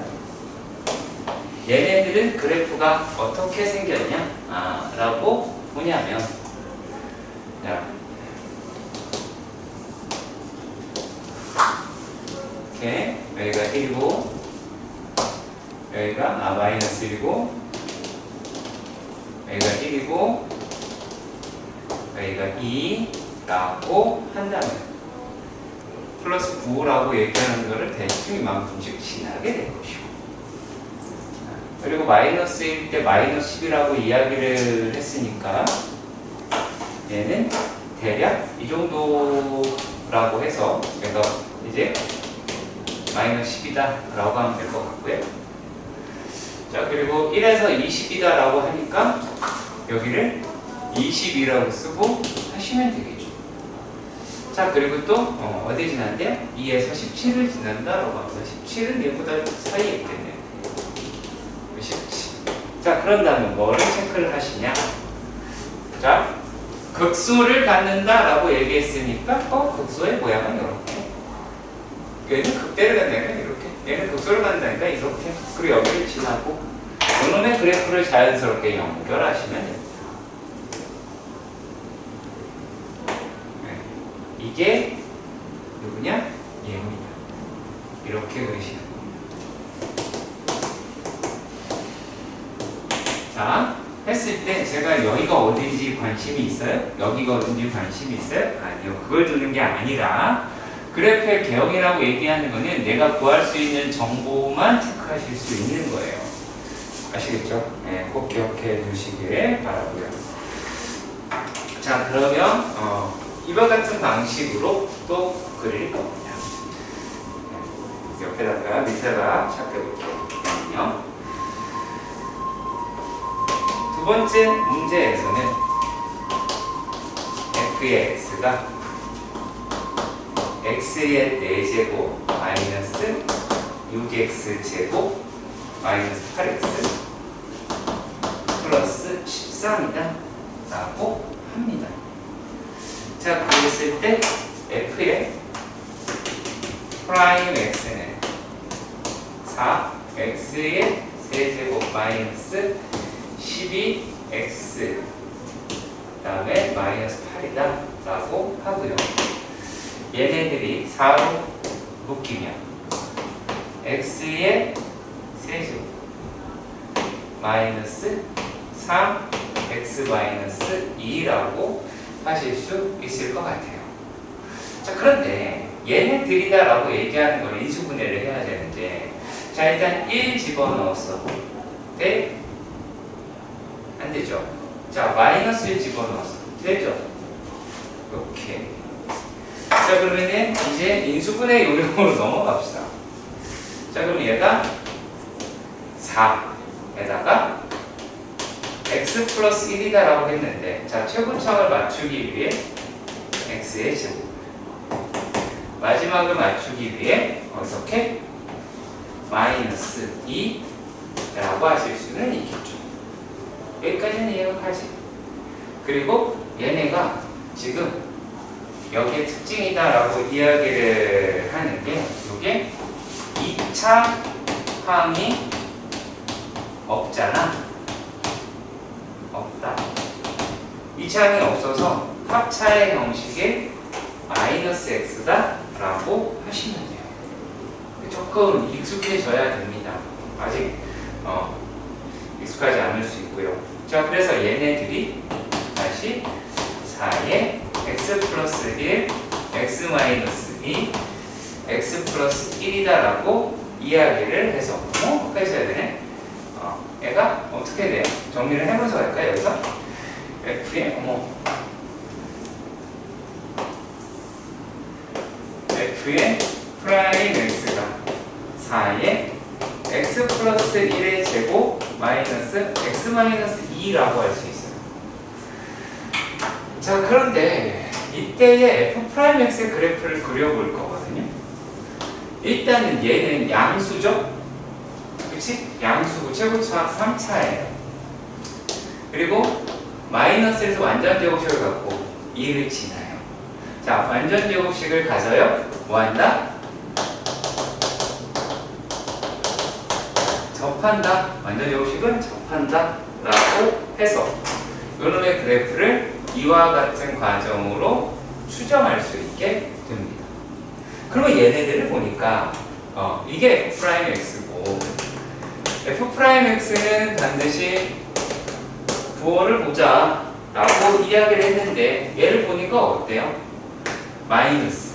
얘네들은 그래프가 어떻게 생겼냐 라고 보냐면, 자, 이렇게 여기가 1이고 여기가 마이너스 1이고 여기가 1이고 여기가 2라고 한다면 플러스 9라고 얘기하는 거를 대충 이만큼씩 지나게 될 것이고, 그리고 마이너스 1일 때 마이너스 10이라고 이야기를 했으니까 얘는 대략 이 정도라고 해서 내가 이제 마이너스 10이다 라고 하면 될 것 같고요. 자, 그리고 1에서 20이다 라고 하니까 여기를 20이라고 쓰고 하시면 되겠죠. 자, 그리고 또 어디 지난대요? 2에서 17을 지난다라고 합니다. 17은 얘보다 사이에 있겠네요. 17. 자, 그런다면 뭐를 체크를 하시냐? 자, 극소를 갖는다라고 얘기했으니까 극소의 모양은 이렇게, 얘는 극대를 갖는다니까 이렇게, 얘는 극소를 갖는다니까 이렇게, 그리고 여기를 지나고 이놈의 그래프를 자연스럽게 연결하시면 됩니다. 이게 누구냐? 얘입니다. 이렇게 그리시는 겁니다. 자, 했을 때 제가 여기가 어딘지 관심이 있어요? 여기가 어딘지 관심이 있어요? 아니요. 그걸 두는 게 아니라 그래프의 개형이라고 얘기하는 거는 내가 구할 수 있는 정보만 체크하실 수 있는 거예요. 아시겠죠? 네, 꼭 기억해 두시길 바라고요. 자, 그러면 이와 같은 방식으로 또 그릴 겁니다. 옆에다가 밑에다가 찾아볼게요. 두 번째 문제에서는 f의 x가 x의 4제곱 마이너스 6x제곱 마이너스 8x 플러스 13이다 라고 합니다. 자, 그랬을 때 f의 프라임 x는 4x의 세제곱 마이너스 12x 그 다음에 마이너스 8이다 라고 하고요. 얘네들이 4로 묶이면 x의 세제곱 마이너스 3x 마이너스 2라고 하실 수 있을 것 같아요. 자, 그런데 얘네들이다 라고 얘기하는 걸 인수분해를 해야 되는데, 자, 일단 1 집어넣었어. 네? 안 되죠. 자, 마이너스를 집어넣어서 되죠? 이렇게. 자, 그러면은 이제 인수분해 요령으로 넘어갑시다. 자, 그럼 얘가 4에다가 x 플러스 1이다 라고 했는데, 자, 최고점을 맞추기 위해 x의 제곱, 마지막을 맞추기 위해 어떻게? 마이너스 2라고 하실 수는 있겠죠. 여기까지는 이해가 가지. 그리고 얘네가 지금 여기에 특징이다라고 이야기를 하는 게 이게 2차 항이 없잖아. 없다. 2차 항이 없어서 합차의 형식의 마이너스 x다 라고 하시면 돼요. 조금 익숙해져야 됩니다. 아직 익숙하지 않을 수 있고요. 자, 그래서 얘네들이 다시 4에 x 플러스 1, x 마이너스 2, x 플러스 1이다 라고 이야기를 해서 여기까지 써야 되네. 얘가 어떻게 돼요? 정리를 해보면서 갈까요? 여기서 f의 f의 프라임 x가 4에 x 플러스 1의 제곱 마이너스 x 마이너스 2라고 할 수 있어요. 자, 그런데 이때의 f 프라임 x의 그래프를 그려볼 거거든요. 일단은 얘는 양수죠? 그치? 양수고 최고차가 3차예요. 그리고 마이너스에서 완전 제곱식을 갖고 2를 지나요. 자, 완전 제곱식을 가져요. 뭐 한다? 접한다. 완전 제곱식은 접한다 라고 해서 이놈의 그래프를 이와 같은 과정으로 추정할 수 있게 됩니다. 그러면 얘네들을 보니까 이게 f'x고 f'x는 반드시 부호를 보자 라고 이야기를 했는데 얘를 보니까 어때요? 마이너스,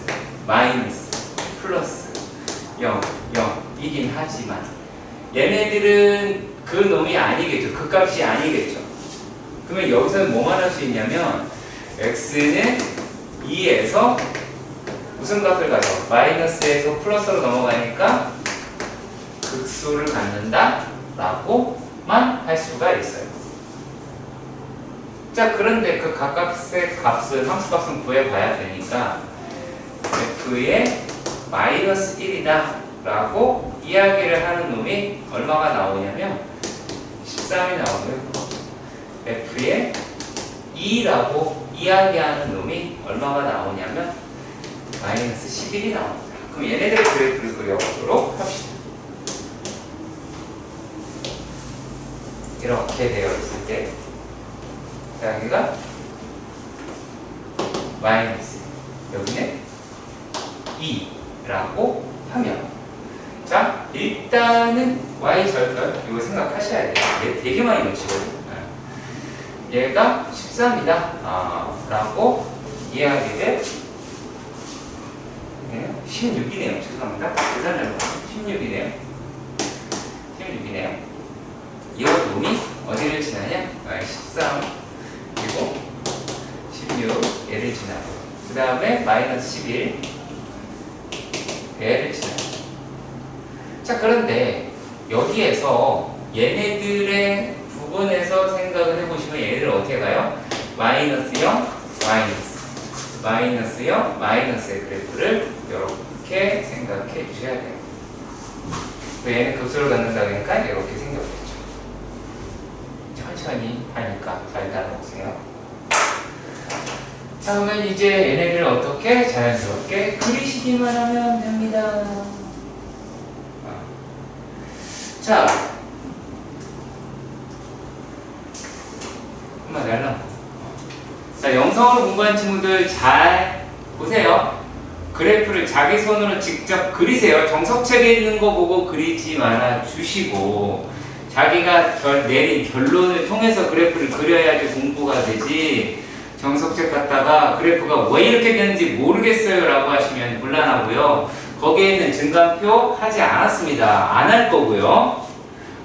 플러스 0, 0이긴 하지만 얘네들은 그 놈이 아니겠죠. 그 값이 아니겠죠. 그러면 여기서는 뭐만 할 수 있냐면 x는 2에서 무슨 값을 가져? 마이너스에서 플러스로 넘어가니까 극수를 갖는다 라고만 할 수가 있어요. 자, 그런데 그 각각의 값을, 함수값은 구해봐야 되니까 f의 마이너스 1이다 라고 이야기를 하는 놈이 얼마가 나오냐면 13이 나오고요. f의 2라고 이야기하는 놈이 얼마가 나오냐면 마이너스 11이 나옵니다. 그럼 얘네들의 그래프를 그려보도록 합시다. 이렇게 되어 있을 때 자, 여기가 마이너스, 여기는 2라고 하면 자, 일단은 y절편 이거 생각하셔야 돼요. 얘 되게 많이 놓치거든요. 얘가 13이다 라고 이야기를 16이네요. 죄송합니다. 계산을 16이네요. 16이네요. 이 놈이 어디를 지나냐? 13 그리고 16 얘를 지나고 그 다음에 마이너스 11 얘를 지나고. 자, 그런데 여기에서 얘네들의 부분에서 생각을 해보시면 얘네들 어떻게 가요? 마이너스 0, 마이너스 0, 마이너스의 그래프를 이렇게 생각해 주셔야 돼요. 얘는 급수를 갖는다 그러니까 이렇게 생겼겠죠. 천천히 하니까 잘 따라오세요. 자, 그러면 이제 얘네들을 어떻게 자연스럽게 그리시기만 하면 됩니다. 자, 한번 날라. 자, 영상으로 공부한 친구들 잘 보세요. 그래프를 자기 손으로 직접 그리세요. 정석책에 있는 거 보고 그리지 말아 주시고 자기가 내린 결론을 통해서 그래프를 그려야지 공부가 되지, 정석책 갖다가 그래프가 왜 이렇게 되는지 모르겠어요 라고 하시면 곤란하고요. 거기에 있는 증감표 하지 않았습니다. 안 할 거고요.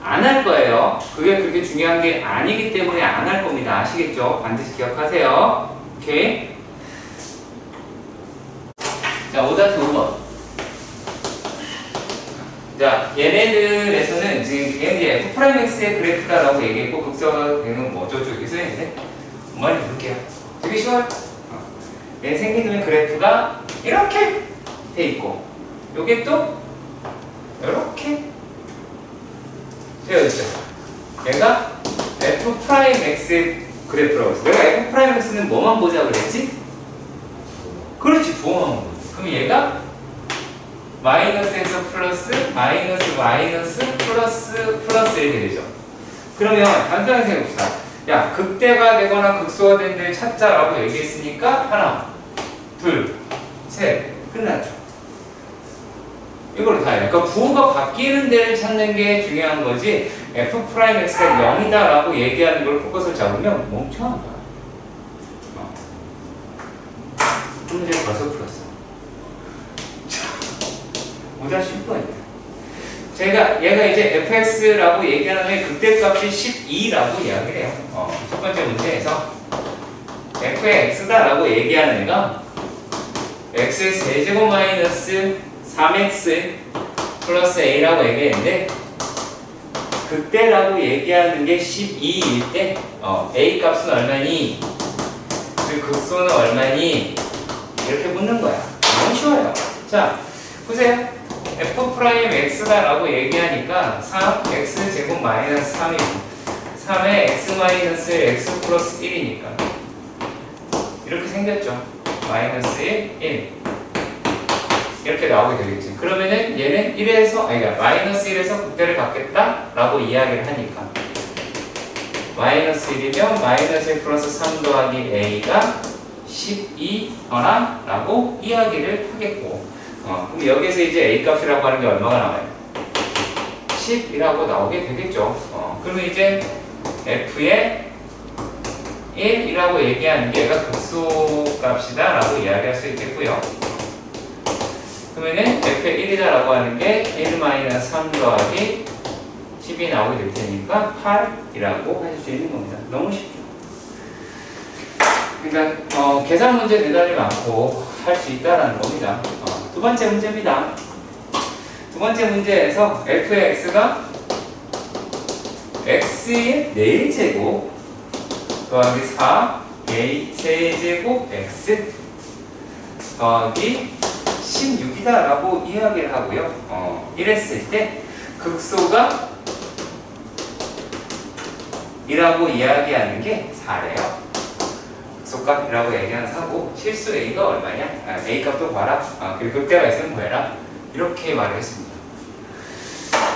안 할 거예요. 그게 그렇게 중요한 게 아니기 때문에 안 할 겁니다. 아시겠죠? 반드시 기억하세요. 오케이? 자, 5-5번. 자, 얘네들에서는 지금 얘는 F'X의 그래프다라고 얘기했고, 극소가 되는 뭐죠? 저기 써있는데? 엄마님 볼게요. 되게 쉬워요. 얘 생기는 그래프가 이렇게 돼 있고, 요게 또 이렇게 되어 있죠. 얘가 F'X의 그래프라고 했어. 내가 F'X는 뭐만 보자 그랬지? 그렇지, 부호만 보자. 그럼 얘가 마이너스에서 플러스, 마이너스, 플러스 이렇게 되죠. 그러면 간단하게 생각해봅시다. 야, 극대가 되거나 극소가 된 데를 찾자라고 얘기했으니까 하나, 둘, 셋, 끝났죠. 이걸로 다 해요. 그러니까 부호가 바뀌는 데를 찾는 게 중요한 거지, F'X가 0이다라고 얘기하는 걸 포커스를 잡으면 멍청한 거야. 좀 전에 벌써 풀었어. 5-10번이에요. 얘가 이제 fx라고 얘기하는 게 극대값이 12라고 이야기를 해요. 첫 번째 문제에서 f의 x다라고 얘기하는 애가 x의 세제곱 마이너스 3x 플러스 a라고 얘기했는데, 극대라고 얘기하는 게 12일 때 a 값은 얼마니? 그리고 극소는 얼마니? 이렇게 묻는 거야. 너무 쉬워요. 자, 보세요. F'X다라고 얘기하니까 3x 제곱 마이너스 3이 3에 x 마이너스 x 플러스 1이니까 이렇게 생겼죠. 마이너스 1 이렇게 나오게 되겠지. 그러면은 얘는 1에서 그러니까 마이너스 1에서 극대를 갖겠다라고 이야기를 하니까 마이너스 1이면 마이너스 1 플러스 3 더하기 a가 12거나 라고 이야기를 하겠고, 그럼 여기서 이제 a 값이라고 하는 게 얼마가 나와요? 10이라고 나오게 되겠죠. 그러면 이제 f의 1이라고 얘기하는 게 얘가 극소 값이다 라고 이야기할 수 있겠고요. 그러면은 f의 1이다 라고 하는 게 1-3 더하기 10이 나오게 될 테니까 8이라고 하실 수 있는 겁니다. 너무 쉽죠? 그러니까 계산 문제 대단히 많고 할 수 있다라는 겁니다. 두 번째 문제입니다. 두 번째 문제에서 fx가 x의 4제곱 더하기 4a 세제곱 x 더하기 16이다 라고 이야기를 하고요. 이랬을 때 극소가 이라고 이야기하는 게 4래요. 극소값이라고 얘기하는 4고, 실수 a가 얼마냐? a 값도 봐라. 그리고 극대가 있으면 구해라. 이렇게 말을 했습니다.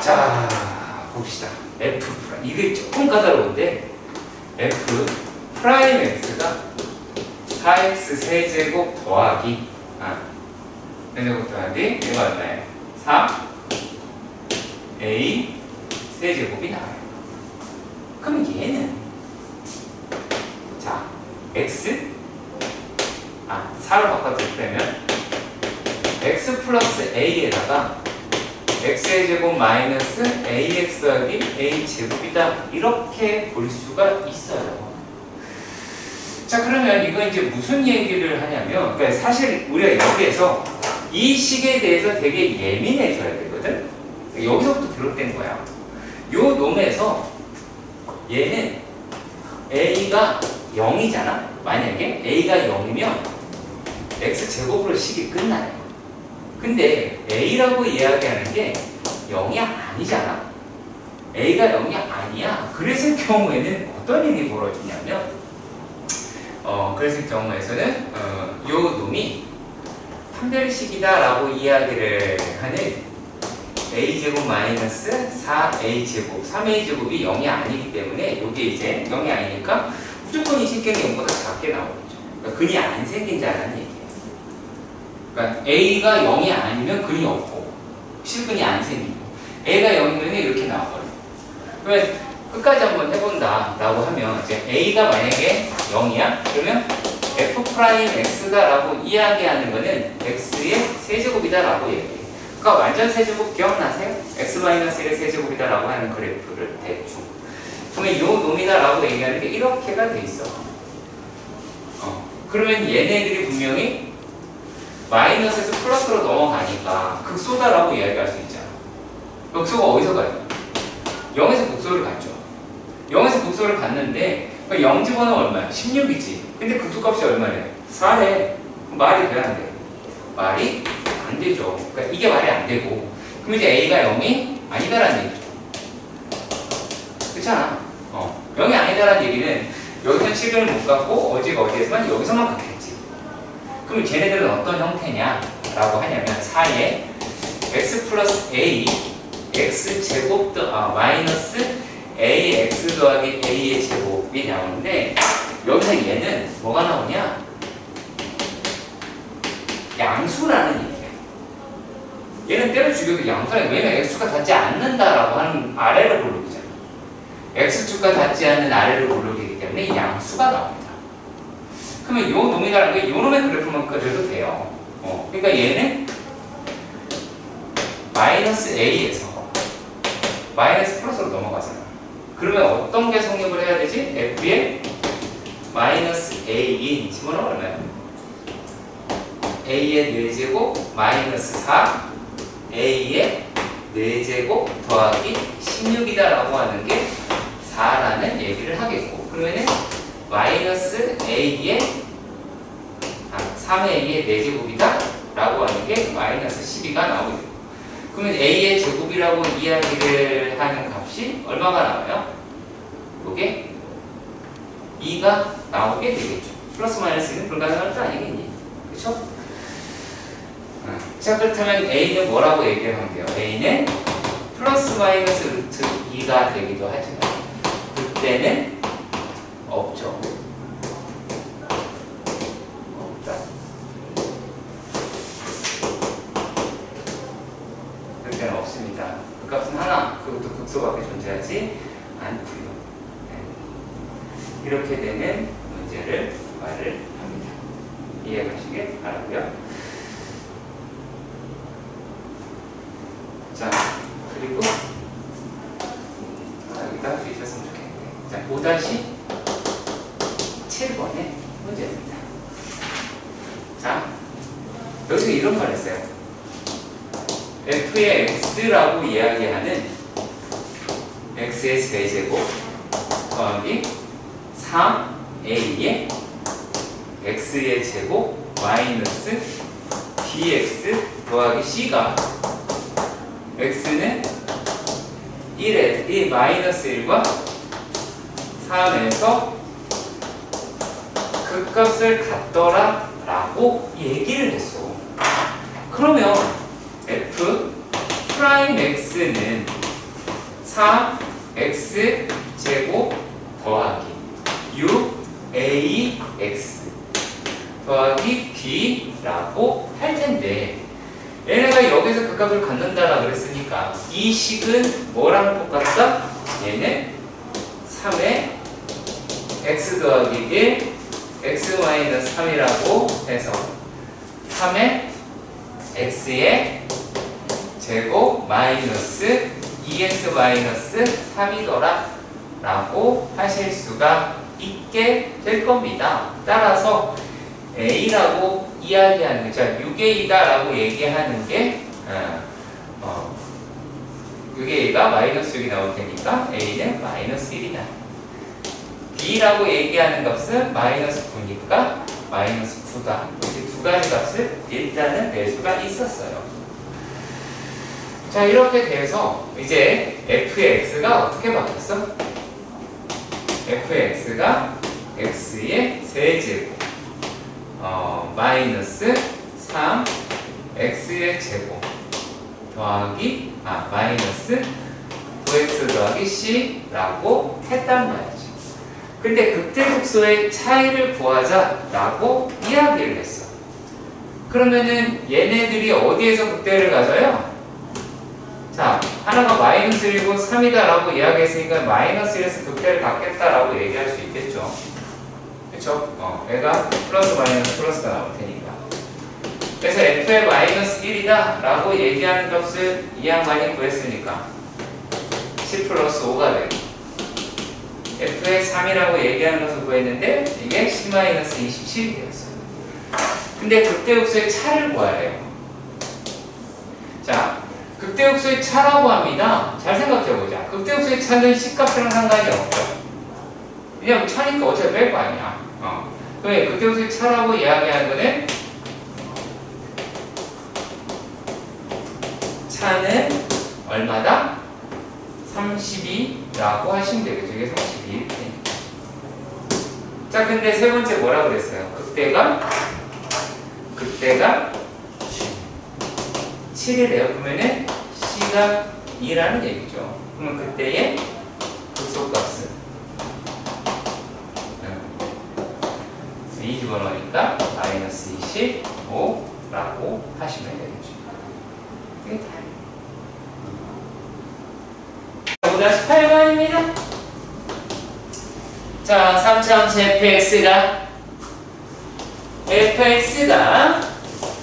자, 봅시다. f 이게 조금 까다로운데, f 프라임 x가 4x 세제곱 더하기 세제곱 더하기 얘가 얼마예요? 4a 세제곱이 나와요. 그럼 얘는 자, x 4로 바꿔드리면 x 플러스 a에다가 x의 제곱 마이너스 ax 더하기 a 제곱이다, 이렇게 볼 수가 있어요. 자, 그러면 이거 이제 무슨 얘기를 하냐면, 그러니까 사실 우리가 여기에서 이 식에 대해서 되게 예민해져야 되거든. 여기서부터 비롯된 거야. 요 놈에서 얘는 a가 0이잖아. 만약에 a가 0이면 x제곱으로 식이 끝나요. 근데 a라고 이야기하는 게 0이 아니잖아. a가 0이 아니야. 그랬을 경우에는 어떤 일이 벌어지냐면, 그랬을 경우에서는 요 놈이 판별식이다 라고 이야기를 하는 a제곱 마이너스 4a제곱 3a제곱이 0이 아니기 때문에 요게 이제 0이 아니니까 무조건 이 식견이 0보다 작게 나오겠죠. 그러니까 근이 안 생긴다는 얘기예요. 그러니까 a가 0이 아니면 근이 없고 실근이 안 생기고, a가 0이면 이렇게 나와버려요. 그러면 끝까지 한번 해본다 라고 하면, 이제 a가 만약에 0이야? 그러면 f'x다 라고 이야기하는 거는 x의 세제곱이다 라고 얘기해요. 그러니까 완전 세제곱 기억나세요? x-1의 세제곱이다라고 하는 그래프를 대충. 그러면 요 놈이다라고 얘기하는 게 이렇게가 돼 있어. 그러면 얘네들이 분명히 마이너스에서 플러스로 넘어가니까 극소다라고 이야기할 수 있잖아. 극소가 어디서 가요? 0에서 극소를 갔죠. 0에서 극소를 갔는데 0 집어넣으면 얼마야? 16이지. 근데 극소값이 얼마래? 4래. 말이 돼야 안 돼? 말이 안 되죠. 그러니까 이게 말이 안 되고, 그럼 이제 A가 0이 아니다라는 얘기죠. 그렇잖아. 0이 아니다라는 얘기는 여기서는 실근을 못 갖고 어디가 어디에서만 여기서만 갖겠지. 그럼 쟤네들은 어떤 형태냐라고 하냐면 4에 x 플러스 a x 제곱 마이너스 ax 더하기 a의 제곱이 나오는데, 여기서 얘는 뭐가 나오냐? 양수라는 얘기야. 얘는 때려 죽여도 양수야. 왜냐면 x수가 닿지 않는다라고 하는 아래로 고르기잖아. x축과 닿지 않는 아래로 고르기이기 때문에 양수가 나옵니다. 그러면 요 놈이라는 게 요 놈의 그래프만 그려도 돼요. 그러니까 얘는 마이너스 a에서 마이너스 플러스로 넘어가잖아. 그러면 어떤 게 성립을 해야 되지? f의 마이너스 a인 집어넣으면 얼마야? a의 4제곱 마이너스 4 a의 4제곱 더하기 16이다 라고 하는 게 4라는 얘기를 하겠고, 그러면은 마이너스 a의 3a의 4제곱이다 라고 하는 게 마이너스 12가 나오게 되고, 그러면 a의 제곱이라고 이야기를 하는 값이 얼마가 나와요? 이게 2가 나오게 되겠죠. 플러스 마이너스는 불가능한 거 아니겠니? 그렇죠? 자, 그렇다면 a는 뭐라고 얘기하면 돼요? a는 플러스 마이너스 루트 2가 되기도 하지만 그때는 없죠. 없다. 그때는 없습니다. 그 값은 하나, 그것도 극소밖에 존재하지 않고요. 이렇게 되는 문제를 말을 합니다. 이해하시길 바라고요. 자, 그리고 여기다 할 수 있었으면 좋겠는데. 자, 5-7번의 문제입니다. 자, 여기서 이런 말 했어요. f의 x라고 이야기하는 x의 세제곱 더하기 3a의 x의 제곱 마이너스 bx 더하기 c가 x는 1에 마이너스 1과 3에서 그 값을 갖더라 라고 얘기를 했어. 그러면 f 프라임 x는 4x 제곱 더하기 6ax 더하기 b라고 할 텐데, 얘네가 여기서 그 값을 갖는다라 그랬으니까 이 식은 뭐랑 똑같다? 얘는 3의 x 더하기 1 x 마이너스 3이라고 해서 3의 x의 제곱 마이너스 2x 마이너스 3이더라 라고 하실 수가 있게 될 겁니다. 따라서 a라고 이야기하는 게, 자, 6a이다 라고 얘기하는 게 6a가 마이너스 6이 나올 테니까 a는 마이너스 1이다. b라고 얘기하는 값은 마이너스 9니까 마이너스 9다. 이렇게 두 가지 값을 일단은 낼 수가 있었어요. 자, 이렇게 돼서 이제 f의 x가 어떻게 바뀌었어? f의 x가 x의 세제곱 마이너스 3 x의 제곱 더하기 마이너스 9x 더하기 c라고 했단 말이지. 근데 극대극소의 차이를 구하자라고 이야기를 했어. 그러면은 얘네들이 어디에서 극대를 가져요? 자, 하나가 마이너스 1이고 3이다라고 이야기했으니까 마이너스 1에서 극대를 갖겠다라고 얘기할 수 있겠죠. 그쵸? 얘가 플러스 마이너스 플러스가 나올 테니까. 그래서 f의 마이너스 1이다 라고 얘기하는 값을 이 양반이 구했으니까 10 플러스 5가 되고, f의 3이라고 얘기하는 것을 구했는데 이게 10 마이너스 27이 되었어요. 근데 극대역수의 차를 구해야 해요. 자, 극대역수의 차라고 합니다. 잘 생각해보자. 극대역수의 차는 C값이랑 상관이 없죠. 왜냐면 차니까 어차피 뺄 거 아니야. 그래, 극대역수의 차라고 이야기하는 거는 차는 얼마다? 32라고 하시면 되겠죠. 이게 32. 자, 근데 세 번째 뭐라 그랬어요? 극대가 7이래요. 그러면은 C가 2라는 얘기죠. 그러면 그때의 극소값은 2 집어넣으니까 마이너스 25라고 하시면 되겠죠. 이게 다예요. 보다 18번입니다. 자, 3차함수 fx가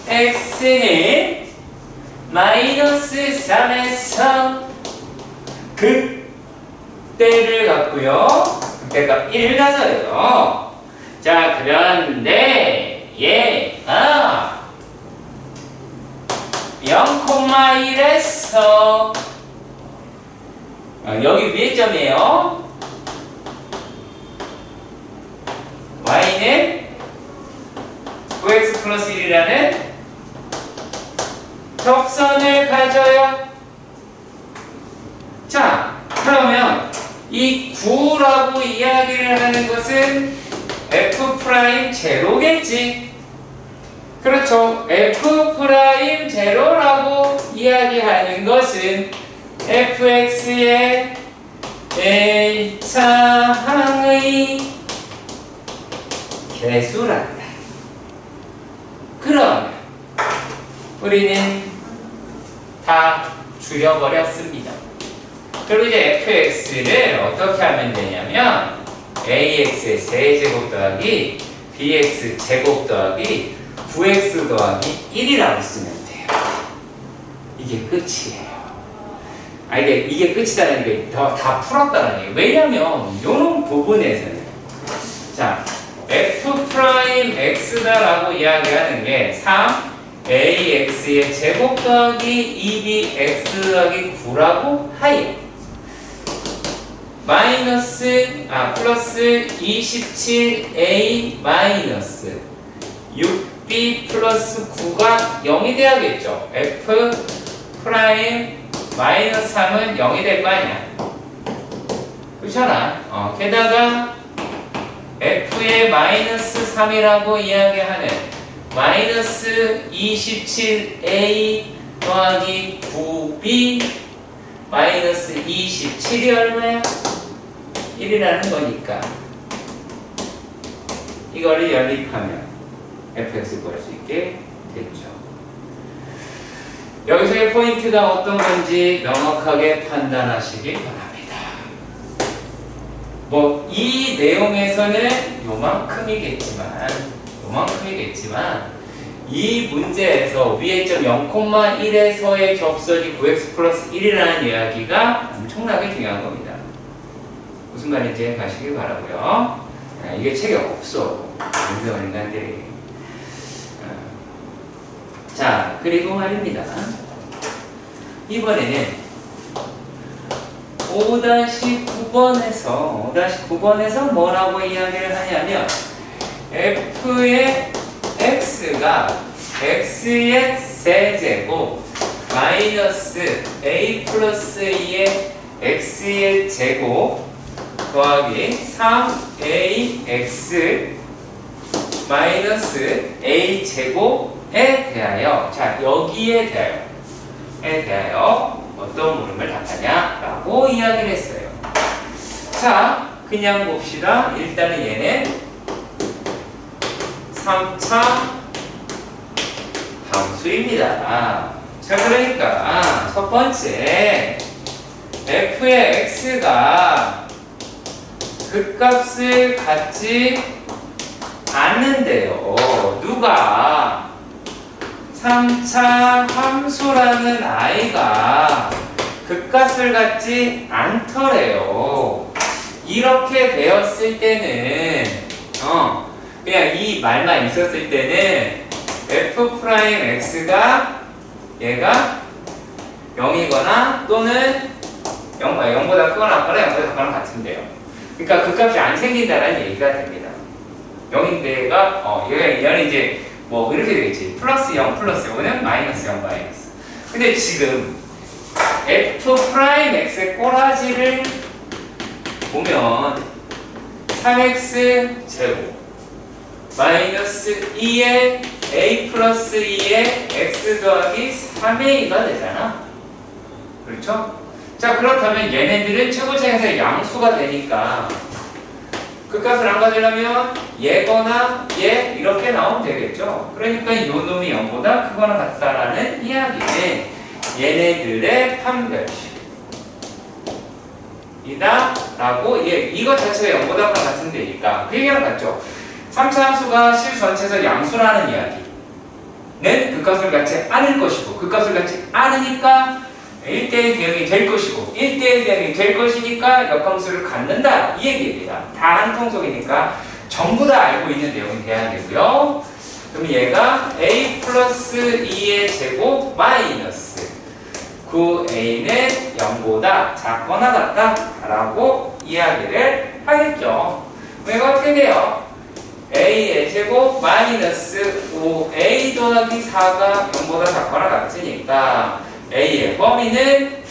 x는 마이너스 3에서 극대를 갖고요. 극대값 1을 가져요. 자, 그런데 얘가 0,1에서 여기 위에 점이에요. y는 9x 플러스 1이라는 접선을 가져요. 자, 그러면 이 9라고 이야기를 하는 것은 f'0겠지. 그렇죠. f'0라고 이야기하는 것은 fx의 1차항의 개수란다. 그러면 우리는 다 줄여버렸습니다. 그리고 이제 fx를 어떻게 하면 되냐면 ax의 세제곱 더하기 bx 제곱 더하기 9x 더하기 1이라고 쓰면 돼요. 이게 끝이에요. 이게 끝이다는 게 다 풀었다는 얘기예요. 왜냐면 이런 부분에서는 자, f'x다라고 이야기하는 게 3ax의 제곱 더하기 2bx 더하기 9라고 하여 플러스 27a 마이너스 6b 플러스 9가 0이 돼야겠죠. f 프라임 마이너스 3은 0이 될 거 아니야. 그렇잖아. 게다가 f의 마이너스 3이라고 이야기하는 마이너스 27a 더하기 9b 마이너스 27이 얼마야? 1이라는 거니까 이거를 연립하면 fx 구할 수 있게 됐죠. 여기서의 포인트가 어떤 건지 명확하게 판단하시기 바랍니다. 이 내용에서는 요만큼이겠지만 이 문제에서 위에 점 0,1에서의 접선이 9x 플러스 1이라는 이야기가 엄청나게 중요한 겁니다. 무슨 말인지 가시기 바라고요. 이게 책에 없어. 인생을 인간들이. 자, 그리고 말입니다. 이번에는 5-9번에서 뭐라고 이야기를 하냐면 f의 x가 x의 세제곱 마이너스 a 플러스 2의 x의 제곱 더하기 3ax 마이너스 a 제곱에 대하여, 자, 여기에 대하여 어떤 물음을 답하냐라고 이야기를 했어요. 자, 그냥 봅시다. 일단은 얘는 3차 함수입니다. 자, 그러니까 첫 번째 f의 x가 극값을 갖지 않는데요. 누가? 3차 함수라는 아이가 극값을 갖지 않더래요. 이렇게 되었을 때는 그냥 이 말만 있었을 때는 f'x가 얘가 0이거나 또는 0보다 크거나 같거나 0보다 작거나 같은데요. 그러니까 극값이 안 생긴다는 얘기가 됩니다. 0인데가 얘는 이제 뭐 이렇게 되겠지. 플러스 0 플러스 0은 마이너스 0 마이너스. 근데 지금 f'x의 꼬라지를 보면 3x 제곱 마이너스 2의 a 플러스 2의 x 더하기 3a가 되잖아. 그렇죠? 자, 그렇다면 얘네들은 최고차에서 양수가 되니까 그 값을 안 가지려면 얘거나 얘 이렇게 나오면 되겠죠. 그러니까 이 놈이 0보다 크거나 같다라는 이야기는 얘네들의 판별식이다 라고 이것 자체가 0보다 크거나 같은 데니까 그 얘기랑 같죠. 3차 함수가 실 전체에서 양수라는 이야기는 그 값을 갖지 않을 것이고 그 값을 갖지 않으니까 1대1 대응이 될 것이고 1대1 대응이 될 것이니까 역함수를 갖는다 이 얘기입니다. 다 한 통속이니까 전부 다 알고 있는 내용이 돼야 되고요. 그럼 얘가 a 플러스 2의 제곱 마이너스 9a는 0보다 작거나 같다 라고 이야기를 하겠죠. 얘가 어떻게 돼요? a의 제곱 마이너스 5a 더하기 4가 0보다 작거나 같으니까 a의 범위는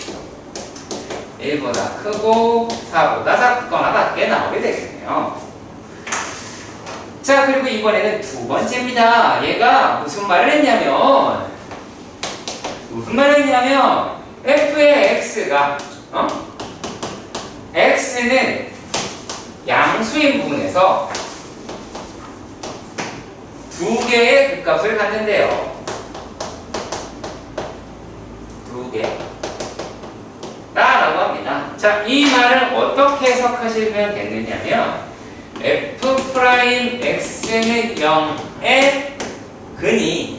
1보다 크고 4보다 작거나 같게 나오게 되겠네요. 자, 그리고 이번에는 두 번째입니다. 얘가 무슨 말을 했냐면 f의 x가 x는 양수인 부분에서 두 개의 극값을 갖는데요. 두 개. 라고 합니다. 자, 이 말을 어떻게 해석하시면 되느냐면 f'x는 0의 근이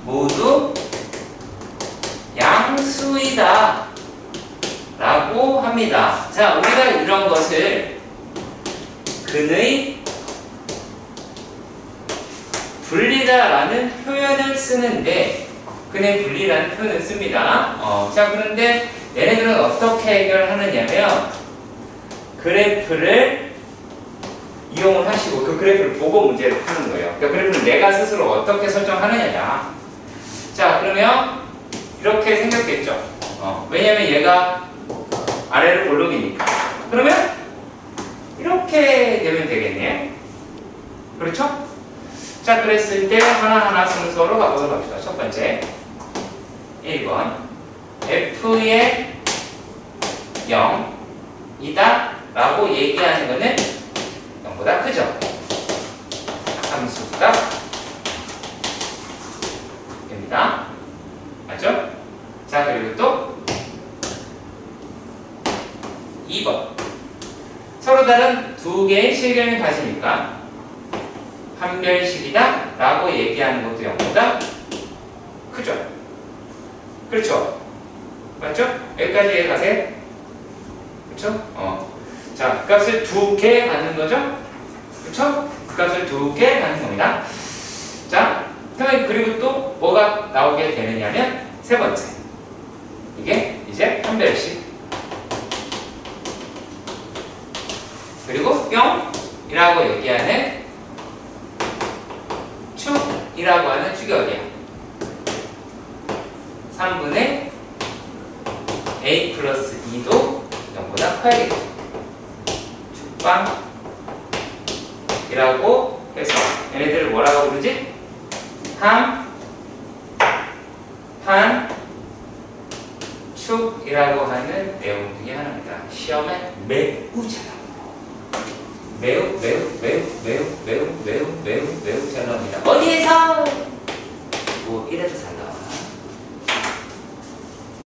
모두 양수이다 라고 합니다. 자, 우리가 이런 것을 근의 분리다라는 표현을 쓰는데 근의 분리라는 표현을 씁니다. 자, 그런데 얘네들은 어떻게 해결하느냐면 그래프를 이용을 하시고 그 그래프를 보고 문제를 푸는 거예요. 그러니까 그래프를 내가 스스로 어떻게 설정하느냐냐. 자, 그러면 이렇게 생겼겠죠. 왜냐면 얘가 아래로 볼록이니까. 그러면 이렇게 되면 되겠네요. 그렇죠? 자, 그랬을 때 하나하나 순서로 가보도록 합시다. 첫 번째 1번 f의 0이다 라고 얘기하는 거는 0보다 크죠. 함수값 입니다. 맞죠? 자, 그리고 또 2번 서로 다른 두 개의 실경을 가지니까 판별식이다 라고 얘기하는 것도 0보다 크죠. 그렇죠? 맞죠? 여기까지 이해 가세요? 그렇죠? 자, 값을 두 개 갖는 거죠? 그렇죠? 값을 두 개 갖는 겁니다. 자, 그리고 또 뭐가 나오게 되느냐면 세 번째 이게 이제 판별식 그리고 0이라고 얘기하는 축이라고 하는 축이 어디야? 3분의 a 플러스 2도 0보다 커야겠죠. 축방이라고 해서 얘네들을 뭐라고 부르지? 판, 축이라고 하는 내용 중에 하나입니다. 시험에 매우 잘 나옵니다. 매우